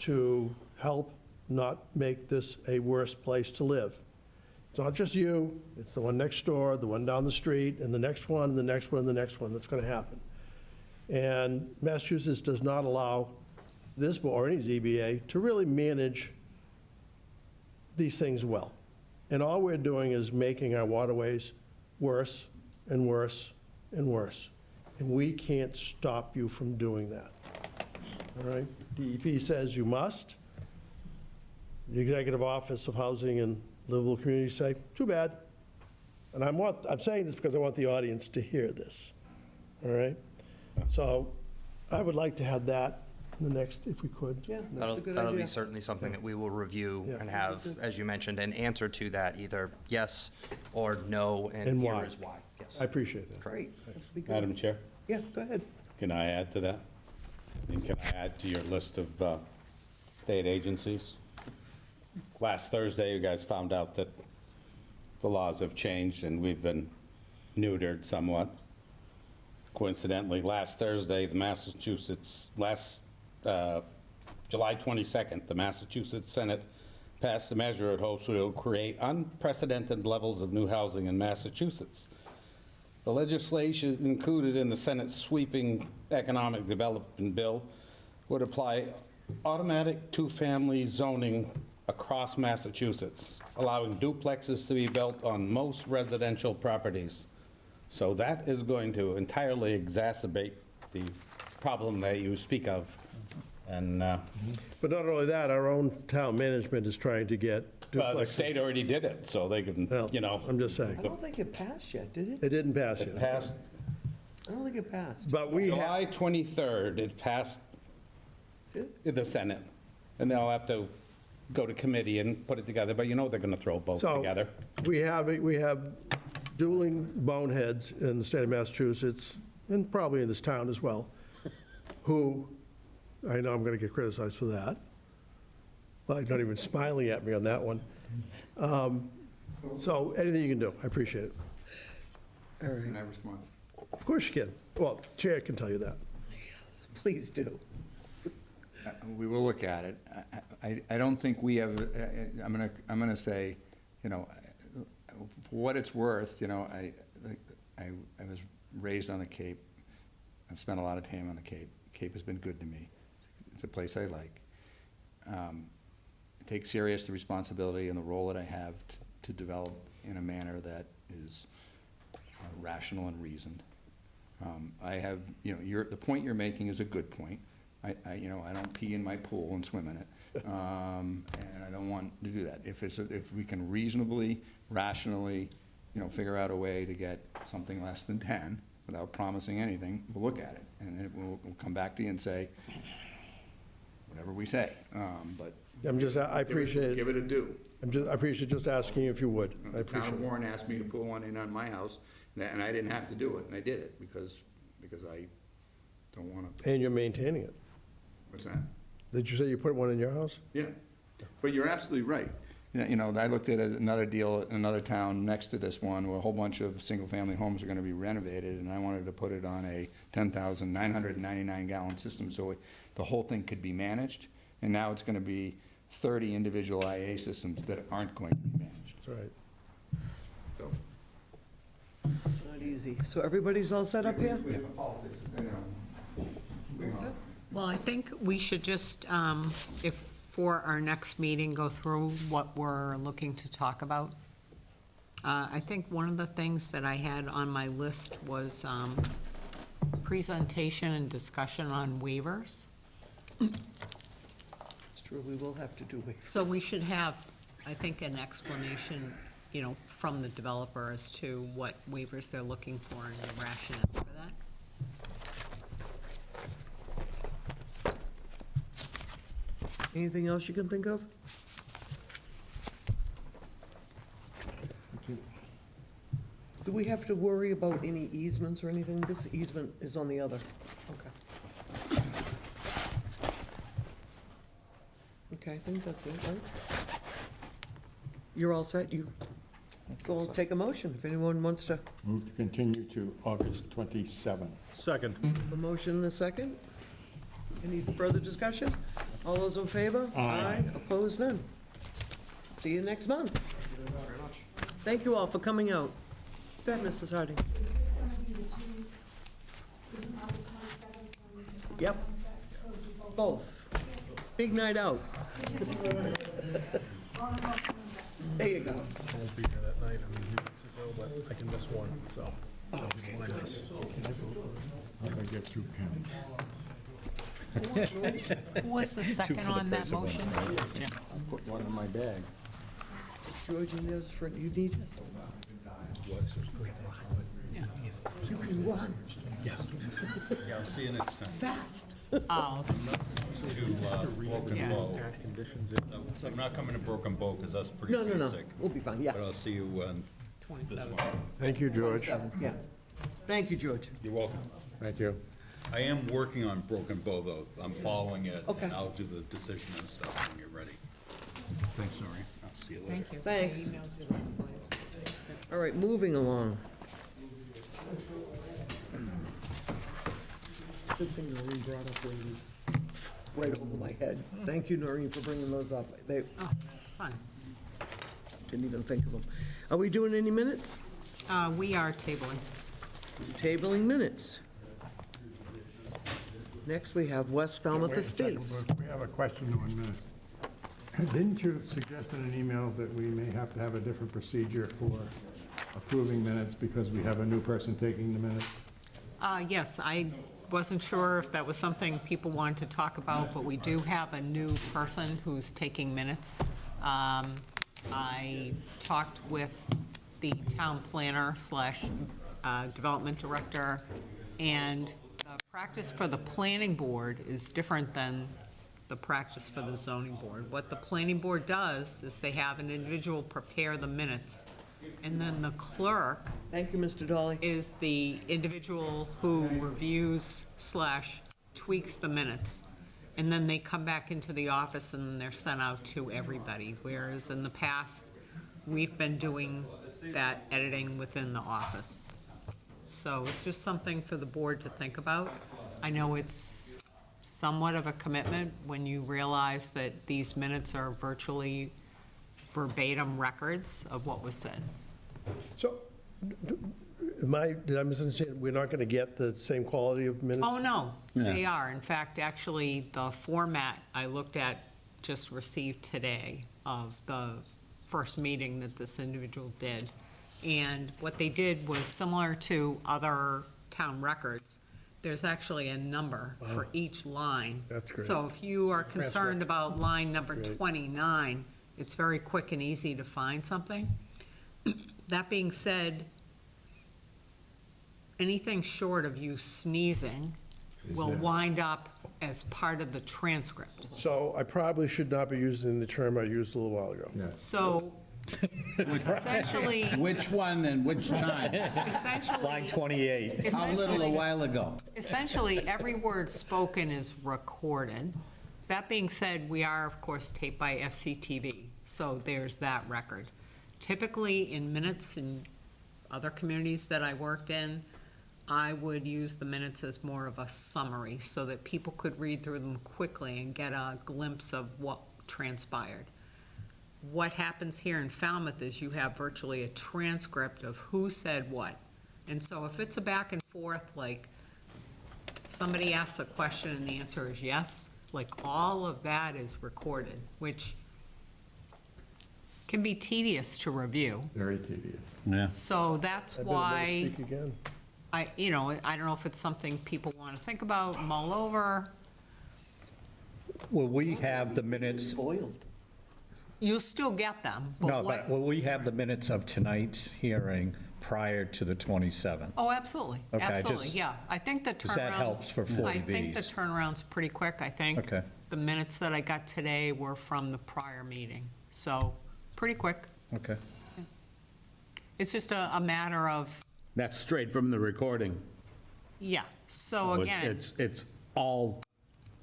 to help not make this a worse place to live. It's not just you, it's the one next door, the one down the street, and the next one, and the next one, and the next one that's going to happen. And Massachusetts does not allow this board or any ZBA to really manage these things well. And all we're doing is making our waterways worse and worse and worse. And we can't stop you from doing that. All right? DEP says you must. The Executive Office of Housing and Livable Communities say, too bad. And I'm saying this because I want the audience to hear this, all right? So I would like to have that in the next, if we could. Yeah, that's a good idea. That'll be certainly something that we will review and have, as you mentioned, an answer to that, either yes or no, and here why. is why. Yes. I appreciate that. Great. That'd be good. Madam Chair, Yeah, go ahead. can I add to that? And can I add to your list of state agencies? Last Thursday, you guys found out that the laws have changed and we've been neutered somewhat. Coincidentally, last Thursday, July 22nd, the Massachusetts Senate passed a measure it hopes will create unprecedented levels of new housing in Massachusetts. The legislation included in the Senate's sweeping economic development bill would apply automatic two-family zoning across Massachusetts, allowing duplexes to be built on most residential properties. So that is going to entirely exacerbate the problem that you speak of. And But not only that, our own town management is trying to get the duplexes. state already did it, so they can, Well, I'm just saying. I don't think it passed yet, did it? It didn't pass yet. It passed I don't think it passed. But we have, July 23rd, it passed the Senate, and they'll have to go to committee and put it together, but you know they're going to throw both so, together. we have dueling boneheads in the state of Massachusetts, and probably in this town as well, who, I know I'm going to get criticized for that. Well, you're not even smiling at me on that one. So anything you can do, I appreciate it. All right, Can I respond? Of course you can. Well, Chair can tell you that. please do. We will look at it. I don't think we have, I'm gonna say, you know, for what it's worth, you know, I was raised on the Cape. I've spent a lot of time on the Cape. Cape has been good to me. It's a place I like. Take serious the responsibility and the role that I have to develop in a manner that is rational and reasoned. I have, you know, the point you're making is a good point. You know, I don't pee in my pool and swim in it, and I don't want to do that. If we can reasonably, rationally, you know, figure out a way to get something less than 10 without promising anything, we'll look at it, and then we'll come back to you and say whatever we say. But I appreciate it. Give it a do. I appreciate just asking you if you would. I The town appreciate of it. Warren asked me to put one in on my house, and I didn't have to do it, and I did it because I don't want to. And you're maintaining it. What's that? Did you say you put one in your house? Yeah, but you're absolutely right. You know, I looked at another deal in another town next to this one where a whole bunch of single-family homes are going to be renovated, and I wanted to put it on a 10,999-gallon system so the whole thing could be managed, and now it's going to be 30 individual IA systems that aren't going to be managed. That's right. So, Not easy. So everybody's all set up here? we have a politics, you know. Well, I think we should just, if for our next meeting, go through what we're looking to talk about. I think one of the things that I had on my list was presentation and discussion on waivers. It's true, we will have to do waivers. So we should have, I think, an explanation, you know, from the developer as to what waivers they're looking for and the rationale for that. Anything else you can think of? Do we have to worry about any easements or anything? This easement is on the other. Okay. Okay, I think that's it, right? You're all set? You, go take a motion if anyone wants to. Move to continue to August 27th. Second. A motion and a second. Any further discussion? All those in favor? Aye. Opposed, none. See you next month. Thank you all for coming out. Go ahead, Mrs. Harding. Yep. Both. Big night out. There you go. I won't be here that night, I'm in New Mexico, but I can miss one, so. I'm going to get 2 pens. Who was the second on that motion? Put one in my bag. George, you need us for, you need us? You can run Yeah, I'll see you next time. fast. Oh, To Broken Yeah. Bow. Conditions in. I'm not coming to Broken Bow because that's pretty No, no, no, basic. we'll be fine, yeah. But I'll see you this 27. one. Thank you, George. Yeah. Thank you, George. You're welcome. Thank you. I am working on Broken Bow, though. I'm following it. Okay. And I'll do the decision and stuff when you're ready. Thanks, sorry. I'll see you later. Thank you. Thanks. I emailed you the plans. All right, moving along. Good thing Noreen brought up waivers right over my head. Thank you, Noreen, for bringing those up. They Oh, that's fun. didn't even think of them. Are we doing any minutes? We are tabling. Tabling minutes. Next, we have West Falmouth Wait a second, Estates. we have a question on minutes. Didn't you suggest in an email that we may have to have a different procedure for approving minutes because we have a new person taking the minutes? Yes, I wasn't sure if that was something people wanted to talk about, but we do have a new person who's taking minutes. I talked with the town planner slash development director And the practice for the planning board is different than the practice for the zoning board. What the planning board does is they have an individual prepare the minutes, and then the clerk Thank you, Mr. Dolly. is the individual who reviews / tweaks the minutes. And then they come back into the office and they're sent out to everybody. Whereas in the past, we've been doing that editing within the office. So it's just something for the board to think about. I know it's somewhat of a commitment when you realize that these minutes are virtually verbatim records of what was said. So, did I misunderstand? We're not going to get the same quality of minutes? Oh, no, they are. In fact, actually, the format I looked at, just received today of the first meeting that this individual did. And what they did was similar to other town records. There's actually a number for each line. That's great. So if you are concerned Transcript. about line number Great. 29, it's very quick and easy to find something. That being said, anything short of you sneezing will wind up as part of the transcript. So I probably should not be using the term I used a little while ago. So essentially, Which one and which time? essentially, 28. How little a while ago? essentially, every word spoken is recorded. That being said, we are, of course, taped by FCTV, so there's that record. Typically, in minutes in other communities that I worked in, I would use the minutes as more of a summary so that people could read through them quickly and get a glimpse of what transpired. What happens here in Falmouth is you have virtually a transcript of who said what. And so if it's a back and forth, like somebody asks a question and the answer is yes, like all of that is recorded, which can be tedious to review. Very tedious. Yeah. So that's I better never why speak again. I don't know if it's something people want to think about, mull over. Will we have the minutes? Spoiled. You'll still get them, No, but but what? will we have the minutes of tonight's hearing prior to the 27th? Oh, absolutely, Okay, absolutely, just- yeah. I think the turnaround's. 'Cause that helps for I think the 40Bs. turnaround's pretty quick, I think. Okay. The minutes that I got today were from the prior meeting, so pretty quick. Okay. It's just a matter of, That's straight from the recording. yeah, so So again, It's all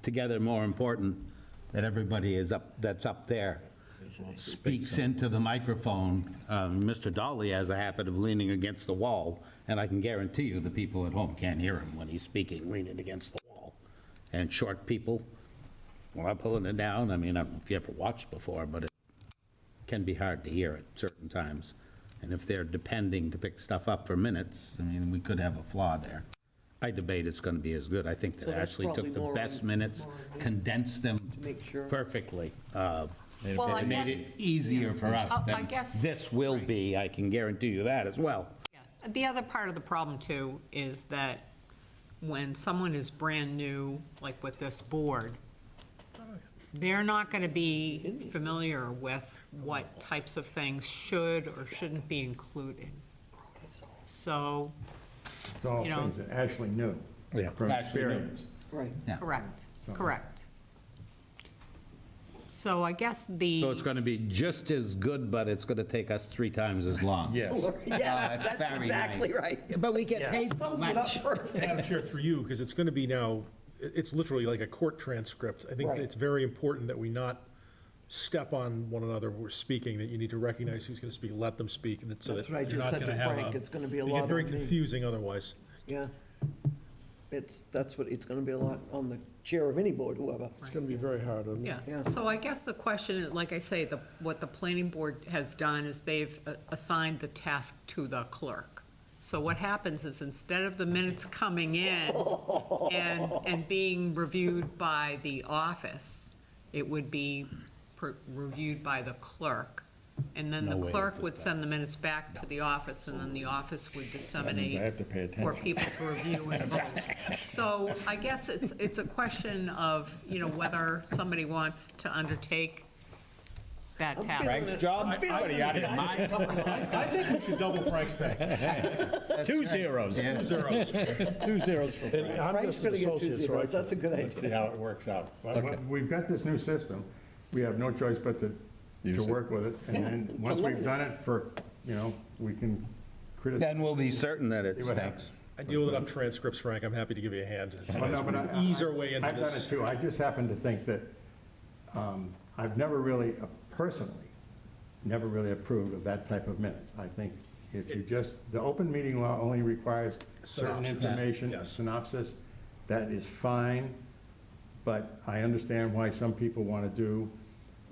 together more important that everybody that's up there speaks into the microphone. Mr. Dolly has a habit of leaning against the wall, and I can guarantee you the people at home can't hear him when he's speaking, leaning against the wall. And short people, well, I'm pulling it down. I mean, I don't know if you ever watched before, but it can be hard to hear at certain times. And if they're depending to pick stuff up for minutes, I mean, we could have a flaw there. I debate it's going to be as good. I think So that that's Ashley probably took the more best on- minutes, more on you condensed them make sure. perfectly. well, I It made guess, it easier for us I than guess- this will be, I can guarantee you that as well. yeah. The other part of the problem too is that when someone is brand new, like with this board, they're not going to be familiar with what types of things should or shouldn't be included. So, It's all You know- things that Ashley knew Yeah, from Ashley knew. experience. Right. Yeah. correct, So- correct. So I guess So the, it's going to be just as good, but it's going to take us 3 times as long. Yes. Yes, That's that's very exactly nice. right. But we get paid so Sums it up much. perfect. Madam Chair, through you, because it's going to be now, it's literally like a court transcript. I think Right. that it's very important that we not step on one another when we're speaking, that you need to recognize who's going to speak, let them speak, and it's so That's that what I you're just not said going to to have Frank. It's gonna be a They lot get very on me. confusing otherwise. Yeah. That's what, it's gonna be a lot on the chair of any board, whoever. It's going to be very hard on me. yeah. Yeah. So I guess the question is, like I say, what the planning board has done is they've assigned the task to the clerk. So what happens is instead of the minutes coming in and being reviewed by the office, it would be reviewed by the clerk. And then the clerk would send the minutes back to the office, and then the office would disseminate I have to pay for attention. people to review and vote. So I guess it's a question of, whether somebody wants to undertake that I'm task. feeling Frank's it. job? I'm feeling What, it. you out of your mind? I think we should double Frank's pay. 2 zeros. 2 zeros. 2 zeros for Frank. I'm Frank's just an gonna get 2 associate, so I zeros, that's a good Let's see idea. how it works out. But Okay. we've got this new system. We have no choice but to Use it. work with it. And then, once learn we've it. done it for, we can criticize. Then we'll be certain that it See what stinks. happens. I deal with enough transcripts, Frank, I'm happy to give you a hand. Well, no, but Ease our way into I've done it this. too. I just happen to think that I've never really, personally, never really approved of that type of minutes. I think if you just, the open meeting law only requires certain Synopsis. information, a Yes. synopsis, that is fine, but I understand why some people want to do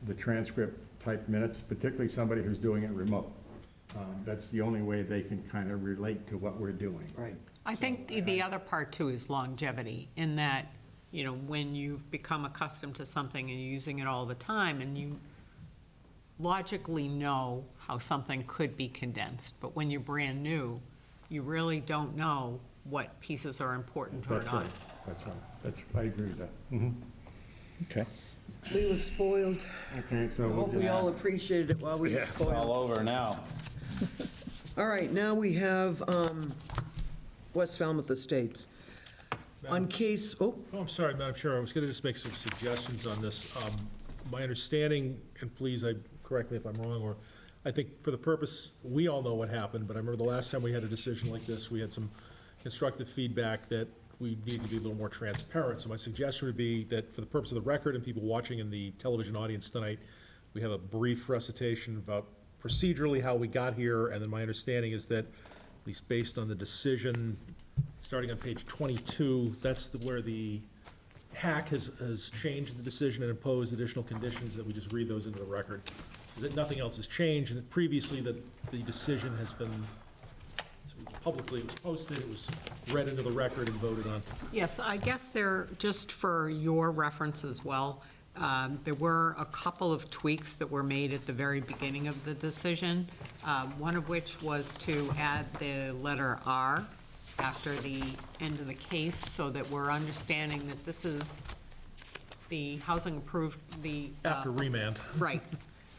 the transcript type minutes, particularly somebody who's doing it remote. That's the only way they can kind of relate to what we're doing. Right. I think the other part too is longevity, in that, when you've become accustomed to something and you're using it all the time, and you logically know how something could be condensed, but when you're brand new, you really don't know what pieces are important or That's not. right, that's right. I agree with that. Mhm. Okay. We were spoiled. Okay, so I we'll hope we just, all appreciated it while we were All spoiled. over now. All right, now we have West Falmouth Estates. On case, Oh, I'm sorry, Madam Chair, I was going to just make some suggestions on this. My understanding, and please, correct me if I'm wrong, or I think for the purpose, we all know what happened, but I remember the last time we had a decision like this, we had some constructive feedback that we need to be a little more transparent. So my suggestion would be that for the purpose of the record and people watching in the television audience tonight, we have a brief recitation about procedurally how we got here, and then my understanding is that, at least based on the decision, starting on page 22, that's where the hack has changed the decision and imposed additional conditions, that we just read those into the record. Is that nothing else has changed, and that previously that the decision has been publicly, it was posted, it was read into the record and voted on. Yes, I guess there, just for your reference as well, there were a couple of tweaks that were made at the very beginning of the decision, one of which was to add the letter R after the end of the case, so that we're understanding that this is the housing approved, After remand. Right.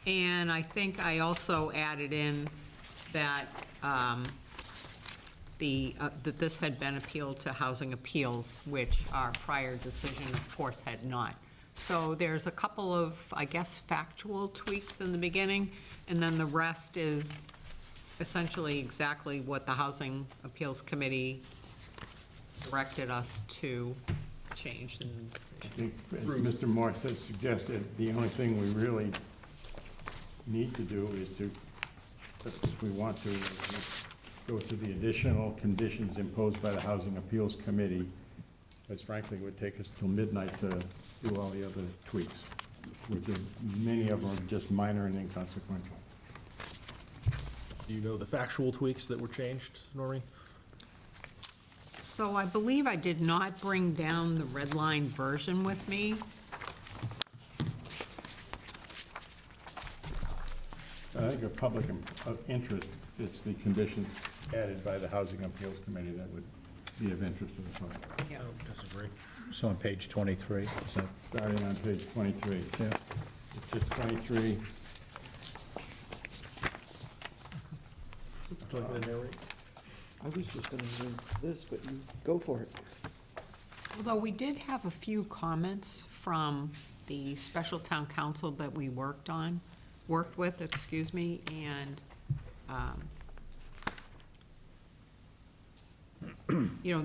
And I think I also added in that, that this had been appealed to Housing Appeals, which our prior decision, of course, had not. So there's a couple of, I guess, factual tweaks in the beginning, and then the rest is essentially exactly what the Housing Appeals Committee directed us to change in the decision. I think, as Mr. Morse has suggested, the only thing we really need to do is to, if we want to, go to the additional conditions imposed by the Housing Appeals Committee, which frankly would take us till midnight to do all the other tweaks, which are, many of them are just minor and inconsequential. Do you know the factual tweaks that were changed, Noreen? So I believe I did not bring down the red line version with me. I think of public of interest, it's the conditions added by the Housing Appeals Committee that would be of interest to the public. I don't disagree. So on page 23, is that? Starting on page 23. Yeah. It says 23. I was just going to read this, but you go for it. Although we did have a few comments from the special town council that we worked with, and,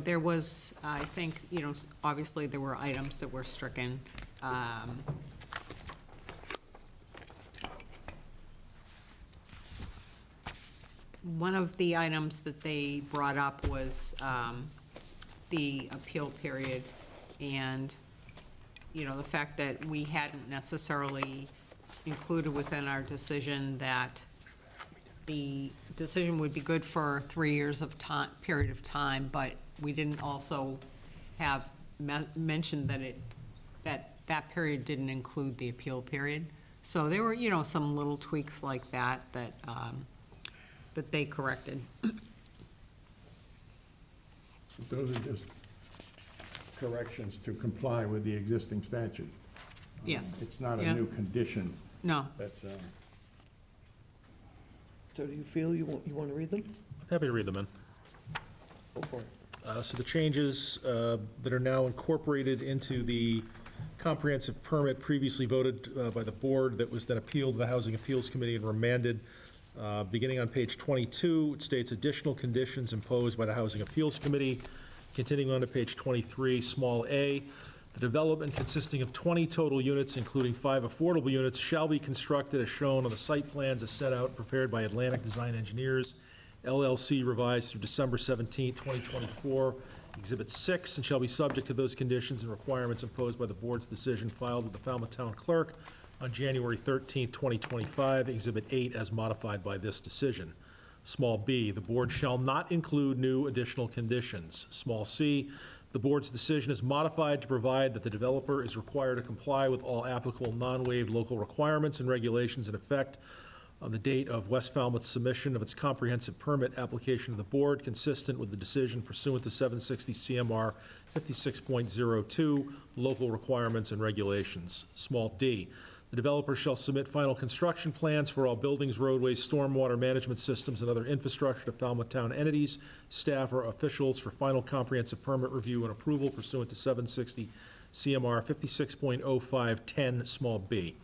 there was, I think, obviously there were items that were stricken. One of the items that they brought up was the appeal period, and, the fact that we hadn't necessarily included within our decision that the decision would be good for 3 years of time, period of time, but we didn't also have mentioned that that period didn't include the appeal period. So there were, some little tweaks like that that they corrected. Those are just corrections to comply with the existing statute. Yes. It's not Yeah. a new condition No. That's, So do you feel you want to read them? Happy to read them in. Go for it. So the changes that are now incorporated into the comprehensive permit previously voted by the board that was then appealed to the Housing Appeals Committee and remanded, beginning on page 22, it states additional conditions imposed by the Housing Appeals Committee. Continuing on to page 23, small a, the development consisting of 20 total units, including 5 affordable units, shall be constructed as shown on the site plans as set out and prepared by Atlantic Design Engineers, LLC, revised through December 17, 2024, Exhibit 6, and shall be subject to those conditions and requirements imposed by the board's decision filed with the Falmouth Town Clerk on January 13, 2025, Exhibit 8, as modified by this decision. Small b, the board shall not include new additional conditions. Small c, the board's decision is modified to provide that the developer is required to comply with all applicable non-waived local requirements and regulations in effect on the date of West Falmouth's submission of its comprehensive permit application to the board, consistent with the decision pursuant to 760 CMR 56.02, local requirements and regulations. Small d, the developer shall submit final construction plans for all buildings, roadways, stormwater management systems, and other infrastructure to Falmouth Town entities, staff, or officials for final comprehensive permit review and approval pursuant to 760 CMR 56.0510, small b.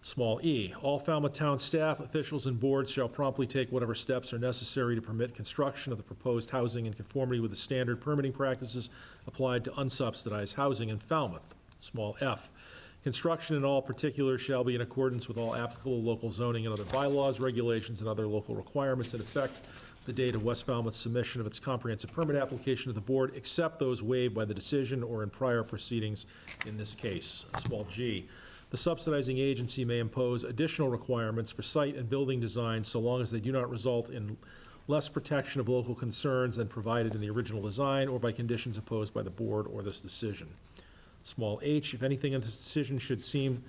Small e, all Falmouth Town staff, officials, and boards shall promptly take whatever steps are necessary to permit construction of the proposed housing in conformity with the standard permitting practices applied to unsubsidized housing in Falmouth. Small f, construction in all particulars shall be in accordance with all applicable local zoning and other bylaws, regulations, and other local requirements in effect the date of West Falmouth's submission of its comprehensive permit application to the board, except those waived by the decision or in prior proceedings in this case. Small g, the subsidizing agency may impose additional requirements for site and building design so long as they do not result in less protection of local concerns than provided in the original design or by conditions imposed by the board or this decision. Small h, if anything in this decision should seem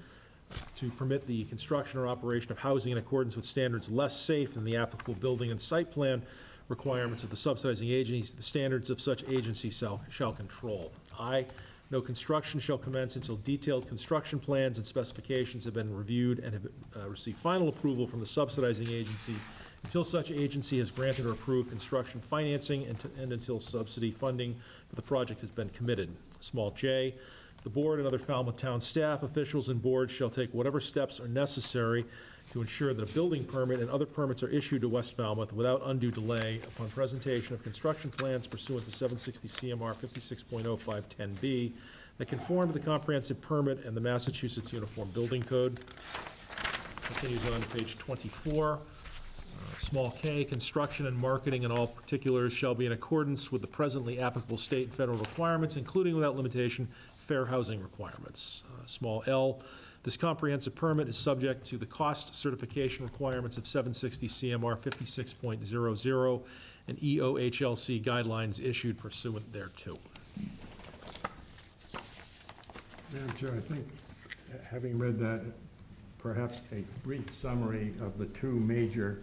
to permit the construction or operation of housing in accordance with standards less safe than the applicable building and site plan requirements of the subsidizing agency, the standards of such agency shall control. I, no construction shall commence until detailed construction plans and specifications have been reviewed and have received final approval from the subsidizing agency, until such agency has granted or approved construction financing and until subsidy funding for the project has been committed. Small j, the board and other Falmouth Town staff, officials, and boards shall take whatever steps are necessary to ensure that a building permit and other permits are issued to West Falmouth without undue delay upon presentation of construction plans pursuant to 760 CMR 56.0510B that conform to the comprehensive permit and the Massachusetts Uniform Building Code. Continues on to page 24. Small k, construction and marketing in all particulars shall be in accordance with the presently applicable state and federal requirements, including without limitation, fair housing requirements. Small l, this comprehensive permit is subject to the cost certification requirements of 760 CMR 56.00 and EOHLC guidelines issued pursuant thereto. Madam Chair, I think, having read that, perhaps a brief summary of the two major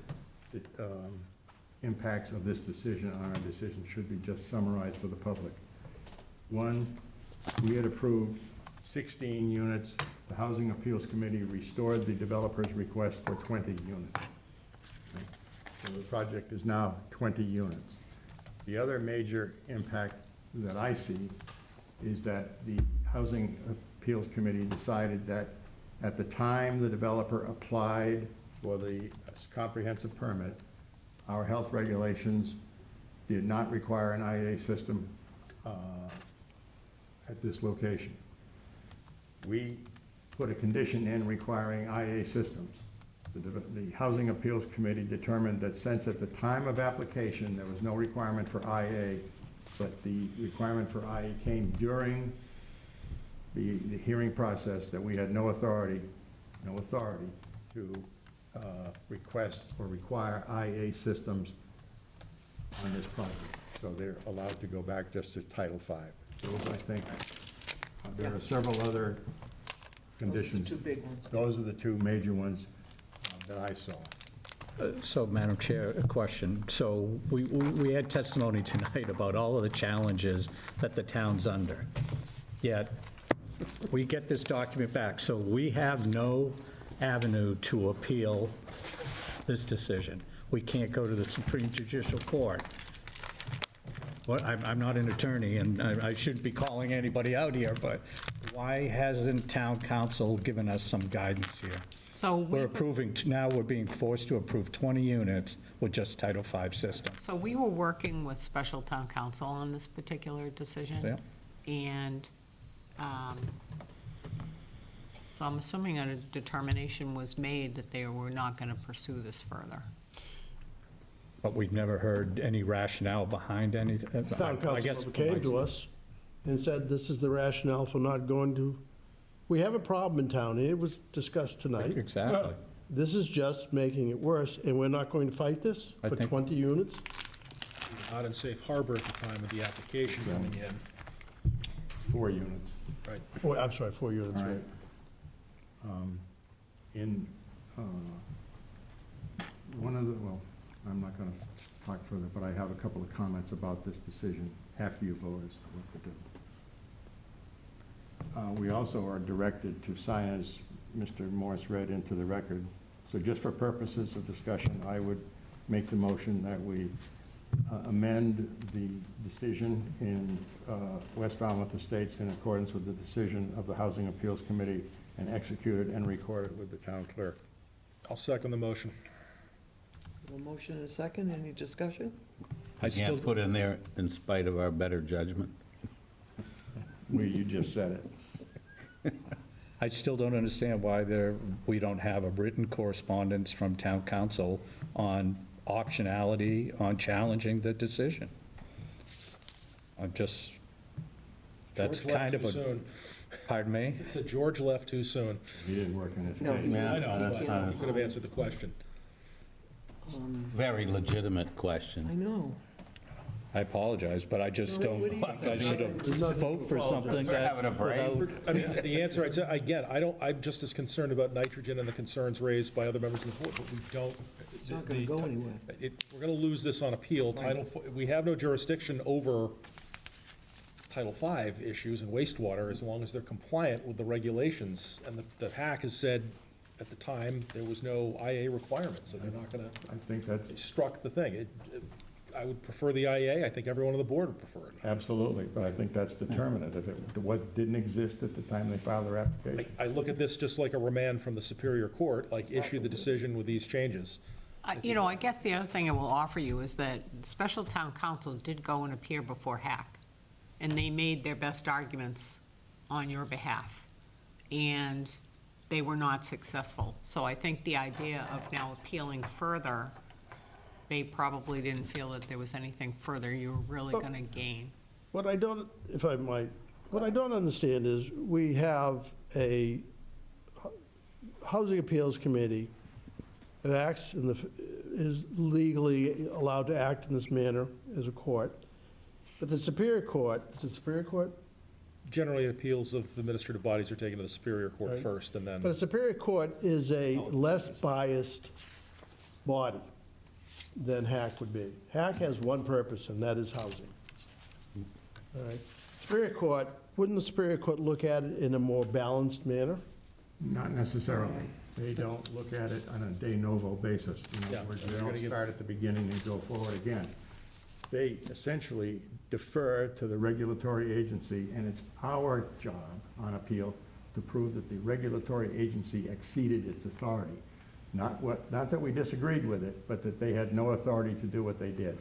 impacts of this decision on our decision should be just summarized for the public. One, we had approved 16 units. The Housing Appeals Committee restored the developer's request for 20 units. Okay? So the project is now 20 units. The other major impact that I see is that the Housing Appeals Committee decided that at the time the developer applied for the comprehensive permit, our health regulations did not require an IA system at this location. We put a condition in requiring IA systems. The Housing Appeals Committee determined that since at the time of application there was no requirement for IA, but the requirement for IA came during the hearing process, that we had no authority to request or require IA systems on this project. So they're allowed to go back just to Title V. Those, I think, there are several other conditions. Those are the two big ones. Those are the two major ones that I saw. So, Madam Chair, a question. So we had testimony tonight about all of the challenges that the town's under. Yet, we get this document back, so we have no avenue to appeal this decision. We can't go to the Supreme Judicial Court. Well, I'm not an attorney, and I shouldn't be calling anybody out here, but why hasn't town council given us some guidance here? So We're approving, now we're being forced to approve 20 units with just Title V system. So we were working with special town council on this particular decision. Yeah. And so I'm assuming a determination was made that they were not going to pursue this further. But we've never heard any rationale behind anything. Town council came to us and said, this is the rationale for not going to, we have a problem in town, and it was discussed tonight. Exactly. This is just making it worse, and we're not going to fight this I for think- 20 units? Not in safe harbor at the time of the application coming in. 4 units. Right. I'm sorry, 4 units, All right. right. In one of the, well, I'm not going to talk further, but I have a couple of comments about this decision after you vote as to what to do. We also are directed to sign, as Mr. Morris read into the record. So just for purposes of discussion, I would make the motion that we amend the decision in West Falmouth Estates in accordance with the decision of the Housing Appeals Committee and execute it and record it with the town clerk. I'll second the motion. A motion and a second, any discussion? I can't put in there in spite of our better judgment. You just said it. I still don't understand why we don't have a written correspondence from town council on optionality, on challenging the decision. That's George left kind of too a, soon. pardon me? It's a George left too soon. He didn't work in this No, case. Yeah, I know, that's but not he could have answered the question. Very legitimate question. I know. I apologize, but I just No, don't, what do you I should have vote for something that. having a break. without- I mean, the answer, I'd say, again, I'm just as concerned about nitrogen and the concerns raised by other members of the board, but we don't. It's not gonna go anywhere. We're gonna lose this on appeal. We have no jurisdiction over Title V issues and wastewater as long as they're compliant with the regulations. And the hack has said, at the time, there was no IA requirement, so they're not gonna, I think that's they struck the thing. I would prefer the IA. I think everyone on the board would prefer it. absolutely, but I think that's determinative. If it didn't exist at the time they filed their application. I look at this just like a remand from the Superior Court, like issue the decision with these changes. You know, I guess the other thing I will offer you is that special town council did go and appear before HAC, and they made their best arguments on your behalf, and they were not successful. So I think the idea of now appealing further, they probably didn't feel that there was anything further you were really going to gain. What I don't, if I might, what I don't understand is, we have a Housing Appeals Committee that acts is legally allowed to act in this manner as a court. But the Superior Court, is it Superior Court? Generally, appeals of administrative bodies are taken to the Superior Court Right. first, and then. But a Superior Court is a less biased body than HAC would be. HAC has one purpose, and that is housing. All right. Superior Court, wouldn't the Superior Court look at it in a more balanced manner? Not necessarily. They don't look at it on a de novo basis. In Yeah, other words, you're they gonna don't give- start at the beginning and go forward again. They essentially defer to the regulatory agency, and it's our job on appeal to prove that the regulatory agency exceeded its authority. Not that we disagreed with it, but that they had no authority to do what they did.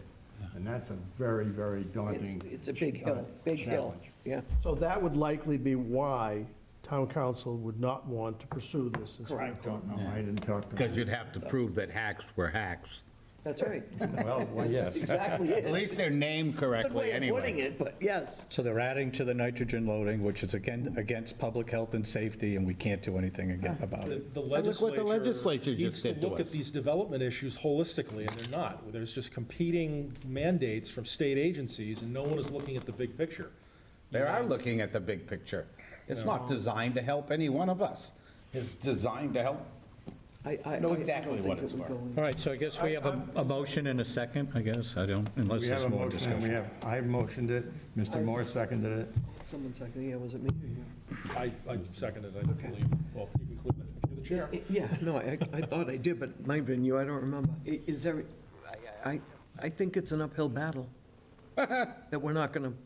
And that's a very, very daunting It's a big hill, big hill, challenge. yeah. So that would likely be why town council would not want to pursue this in Superior I Court. don't know, I didn't talk to them. Because you'd have to prove that hacks were hacks. That's right. Well, yes. Exactly it. At least they're named correctly Good way of putting anyway. it, but yes. So they're adding to the nitrogen loading, which is again against public health and safety, and we can't do anything about it. The Look what the legislature needs just did to to look at us. these development issues holistically, and they're not. There's just competing mandates from state agencies, and no one is looking at the big picture. They are looking at the big picture. It's not designed to help any one of us. It's designed to help. I Know don't exactly think what it it's would for. go in. All right, so I guess we have a motion and a second, I guess, I don't, unless We there's have a more motion, and discussion. I motioned it, Mr. Moore seconded it. Someone second, yeah, was it me or you? I seconded, I believe. Well, you can include it. the chair. Yeah, no, I thought I did, but it might have been you, I don't remember. Is there, I think it's an uphill battle, that we're not going to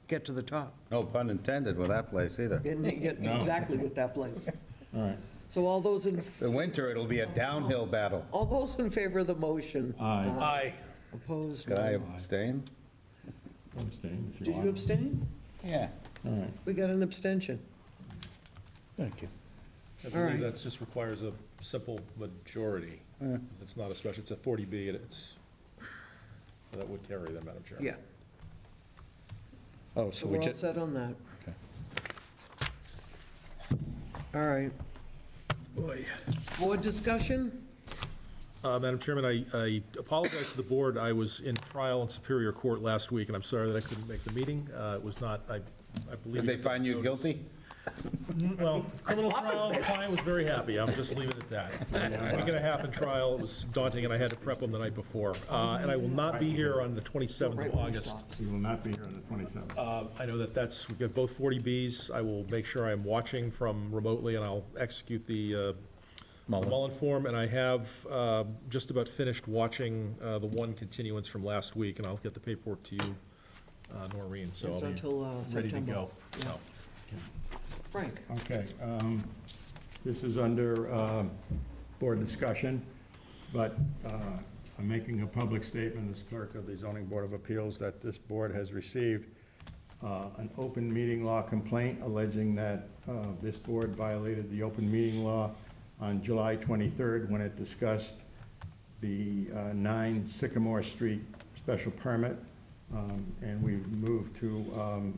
get to the top. No pun intended with that place either. Exactly with that place. All right. So all those in, The winter, it'll be a downhill battle. all those in favor of the motion? Aye. Aye. Opposed? Could I abstain? Abstain if you Did want. you abstain? Yeah. All right. We got an abstention. Thank you. I All right. believe that just requires a simple majority. It's not a special, it's a 40B, and it's, that would carry then, Madam Chair. Yeah. Oh, So so we're we all just, set on that. Okay. All right. Boy. Board discussion? Madam Chairman, I apologize to the board. I was in trial in Superior Court last week, and I'm sorry that I couldn't make the meeting. It was not, I believe. Did they find you guilty? Well, criminal trial, the client was very happy. I'm just leaving it at that. A week and a half in trial, it was daunting, and I had to prep them the night before. And I will not be here on the 27th of August. You will not be here on the 27th. I know that we've got both 40Bs. I will make sure I'm watching from remotely, and I'll execute the Mullen form. And I have just about finished watching the one continuance from last week, and I'll get the paperwork to you, Noreen, so It's I'll be until ready to September. go. Yeah. So. Frank? Okay, this is under board discussion, but I'm making a public statement as clerk of the Zoning Board of Appeals that this board has received an open meeting law complaint alleging that this board violated the open meeting law on July 23rd when it discussed the 9 Sycamore Street special permit, and we moved to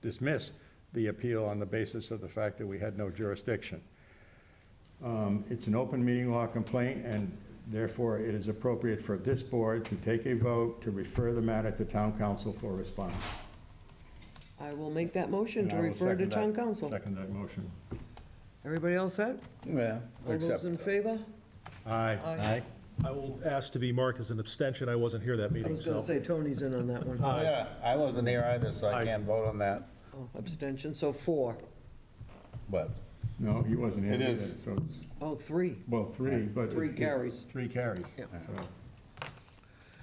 dismiss the appeal on the basis of the fact that we had no jurisdiction. It's an open meeting law complaint, and therefore it is appropriate for this board to take a vote to refer the matter to town council for response. I will make that motion And to I will refer to second town that- council. Second that motion. Everybody else set? Yeah. All those in favor? Aye. aye. I will ask to be marked as an abstention. I wasn't here that I meeting, was going so. to say Tony's in on that one. Yeah, I wasn't here either, so I Aye. can't vote on that, Oh, abstention, so 4. but No, he wasn't here It either, is. so, it's- Oh, 3. well, 3, but. 3 carries. 3 carries. Yeah. So,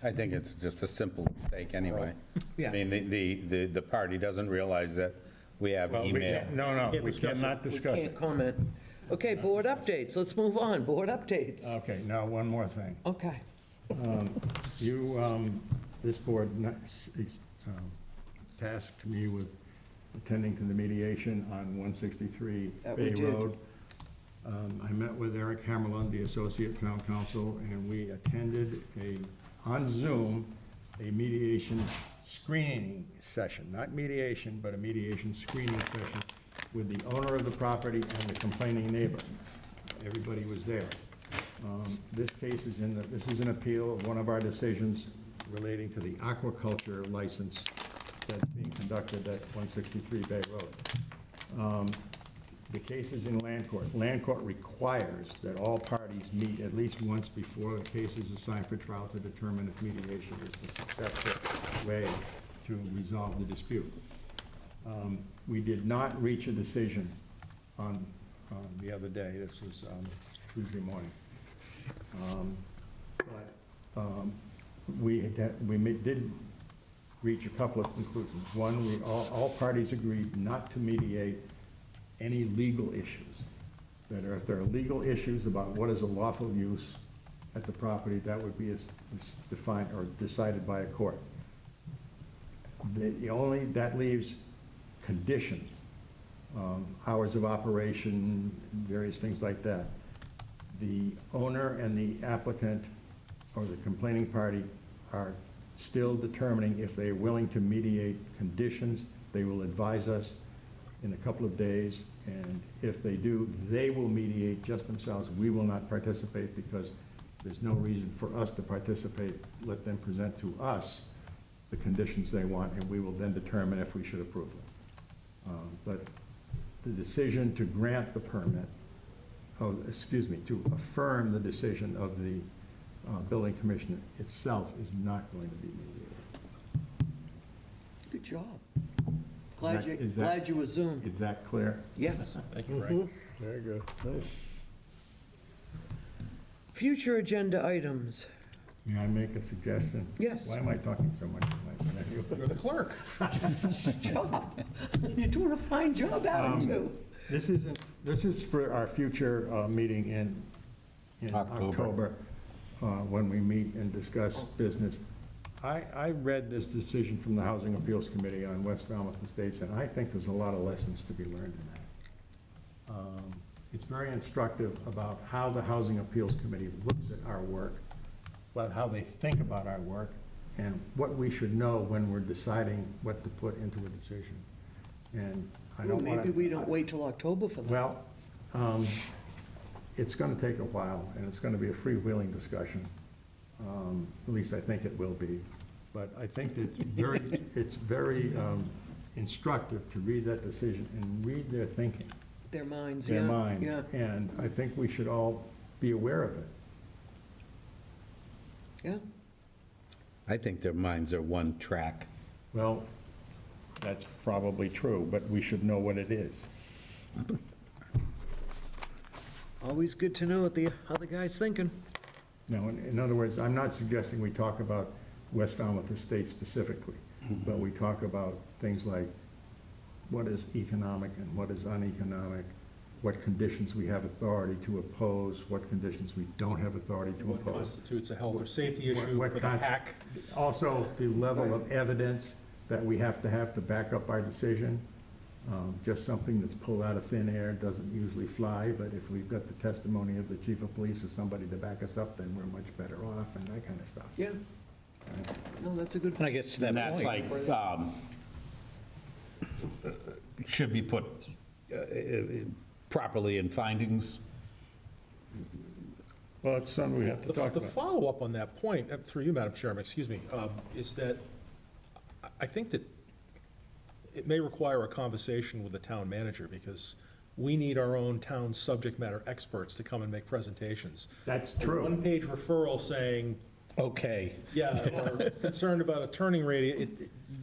I think it's just a simple mistake anyway. Yeah. I mean, the party doesn't realize that we have well, we email. can't- No, Can't we discuss it. cannot We discuss can't it. comment. Okay, board updates, let's move on, board updates. Okay, now, one more thing. Okay. This board tasked me with attending to the mediation on 163 That we Bay did. Road. I met with Eric Hammerlund, the Associate Town Council, and we attended on Zoom, a mediation screening session, not mediation, but a mediation screening session with the owner of the property and the complaining neighbor. Everybody was there. This case is this is an appeal of one of our decisions relating to the aquaculture license that's being conducted at 163 Bay Road. The case is in land court. Land court requires that all parties meet at least once before the case is assigned for trial to determine if mediation is the successful way to resolve the dispute. We did not reach a decision on the other day. This was Tuesday morning. We did reach a couple of conclusions. One, all parties agreed not to mediate any legal issues. That if there are legal issues about what is a lawful use at the property, that would be defined or decided by a court. That leaves conditions, hours of operation, various things like that. The owner and the applicant or the complaining party are still determining if they are willing to mediate conditions. They will advise us in a couple of days, and if they do, they will mediate just themselves. We will not participate because there's no reason for us to participate. Let them present to us the conditions they want, and we will then determine if we should approve them. But the decision to grant the permit, to affirm the decision of the building commissioner itself is not going to be mediated. Good job. Is that- glad you were Zoom. Is that clear? Yes. Thank you, Frank. Very good, nice. Future agenda items. May I make a suggestion? Yes. Why am I talking so much tonight? You're the clerk. Job. You're doing a fine job at it, too. This is for our future meeting in October, when we meet and discuss business. I read this decision from the Housing Appeals Committee on West Falmouth Estates, and I think there's a lot of lessons to be learned in that. It's very instructive about how the Housing Appeals Committee looks at our work, about how they think about our work, and what we should know when we're deciding what to put into a decision. And I don't want to... Maybe we don't wait till October for that. Well, it's going to take a while, and it's going to be a freewheeling discussion. At least I think it will be. But I think that it's very instructive to read that decision and read their thinking, Their minds, yeah. their minds. Yeah. And I think we should all be aware of it. Yeah. I think their minds are one track. Well, that's probably true, but we should know what it is. Always good to know what the other guy's thinking. Now, in other words, I'm not suggesting we talk about West Falmouth Estates specifically, but we talk about things like what is economic and what is uneconomic, what conditions we have authority to oppose, what conditions we don't have authority to What oppose. constitutes a health or safety What- issue what for the con- hack? Also, the level of evidence that we have to back up our decision. Just something that's pulled out of thin air doesn't usually fly, but if we've got the testimony of the chief of police or somebody to back us up, then we're much better off, and that kind of stuff. Yeah. No, that's a good And I guess to that And point. that's like, should be put properly in findings. Well, it's something we have to talk The about. follow-up on that point, through you, Madam Chairman, excuse me, is that I think that it may require a conversation with the town manager, because we need our own town subject matter experts to come and make presentations. That's A true. one-page referral saying, Okay. yeah, or concerned about a turning radius,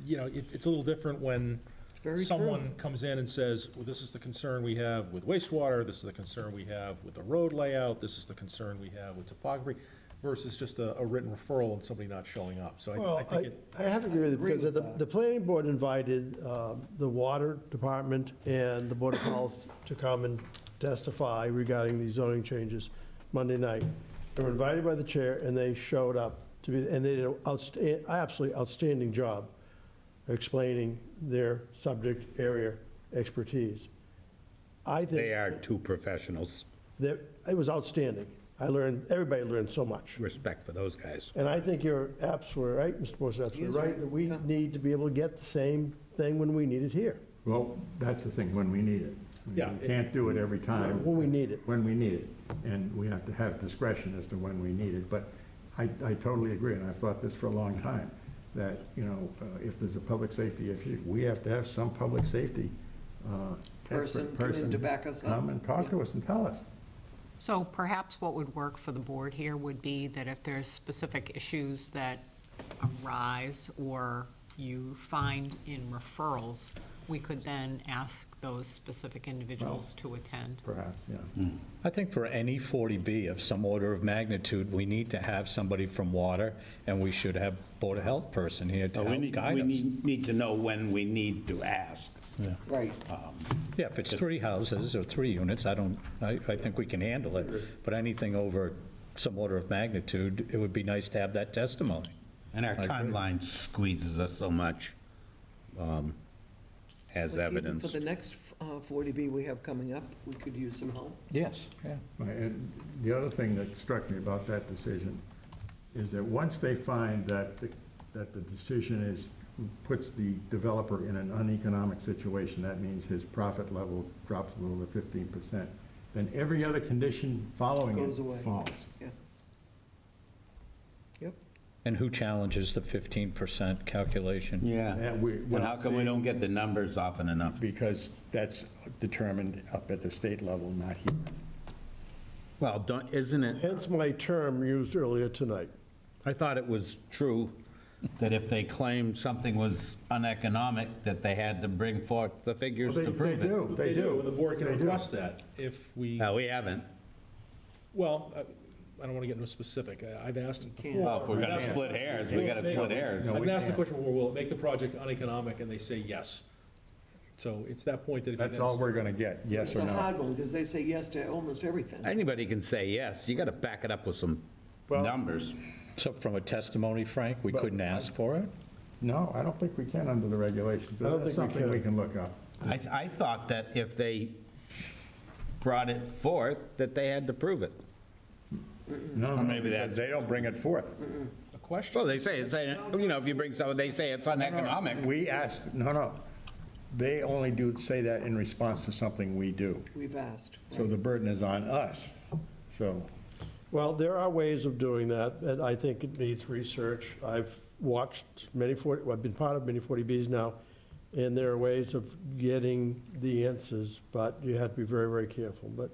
it's a little different when very true. someone comes in and says, well, this is the concern we have with wastewater, this is the concern we have with the road layout, this is the concern we have with topography, versus just a written referral and somebody not showing up. So Well, I think it, I have to agree with you, Agree because with the that. the planning board invited the water department and the board of health to come and testify regarding these zoning changes Monday night. They were invited by the chair, and they showed up to be, and they did an absolutely outstanding job explaining their subject area expertise. I think They are two professionals. that it was outstanding. Everybody learned so much. Respect for those guys. And I think you're absolutely right, Mr. Morse, absolutely right, that we need to be able to get the same thing when we need it here, Well, that's the thing, when we need it. I mean, Yeah. We can't do it every time. when we need it. When we need it. And we have to have discretion as to when we need it. But I totally agree, and I've thought this for a long time, that, if there's a public safety issue, we have to have some public safety Person expert come in to back us up. come and talk to us and tell us. So perhaps what would work for the board here would be that if there's specific issues that arise or you find in referrals, we could then ask those specific individuals to attend. Perhaps, yeah. I think for any 40B of some order of magnitude, we need to have somebody from water, and we should have Board of Health person here to We help need, guide we us. need to know when we need to ask. Right. Yeah, if it's 3 houses or 3 units, I think we can handle it. But anything over some order of magnitude, it would be nice to have that testimony. And our I agree. timeline squeezes us so much as Like even evidence. for the next 40B we have coming up, we could use some help. Yes, yeah. Right, and the other thing that struck me about that decision is that once they find that the decision puts the developer in an uneconomic situation, that means his profit level drops below the 15%, then every other condition following Goes away. it falls. Yeah. Yep. And who challenges the 15% calculation? Yeah. We're And how not come we seeing- don't get the numbers often enough? Because that's determined up at the state level, not here. Well, isn't it, Hence my term used earlier tonight. I thought it was true that if they claimed something was uneconomic, that they had to bring forth the figures to prove it. They do. And the board can They do. request that if we, We haven't. well, I don't want to get into a specific. I've asked it before. Well, if we're gonna split hairs, we gotta split hairs. I've asked the question, well, will it make the project uneconomic? And they say yes. So it's that point that if you That's all we're going to get, yes It's or a no. hard one, because they say yes to almost everything. Anybody can say yes. You gotta back it up with some Well- numbers. So from a testimony, Frank, we couldn't ask for it? No, I don't think we can under the regulations, I don't but that's think we something we can. can look up. I thought that if they brought it forth, that they had to prove it. No, maybe because that's- they don't bring it forth. A question? Well, they say, if you bring someone, they say it's uneconomic. We asked, no. They only do say that in response to something we do. We've asked. So the burden is on us. So, Well, there are ways of doing that, and I think it needs research. I've watched I've been part of many 40Bs now, and there are ways of getting the answers, but you have to be very, very careful. But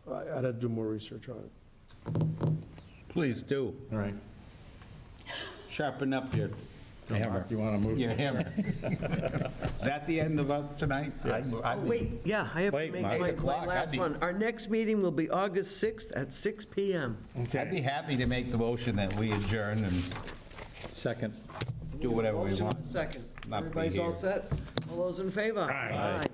I'd have to do more research on it. Please do. all right. Sharpen up your So Mark, you want to move? hammer. Is that the end of tonight? Yes. Wait, yeah, I have to Wait, make Mike. my 8 o'clock, last I'd be- one. Our next meeting will be August 6th at 6 PM. I'd be happy to make the motion that we adjourn and Second. do whatever we Motion want. and a second. Not be Everybody's all here. set? All those in favor? Aye. Aye.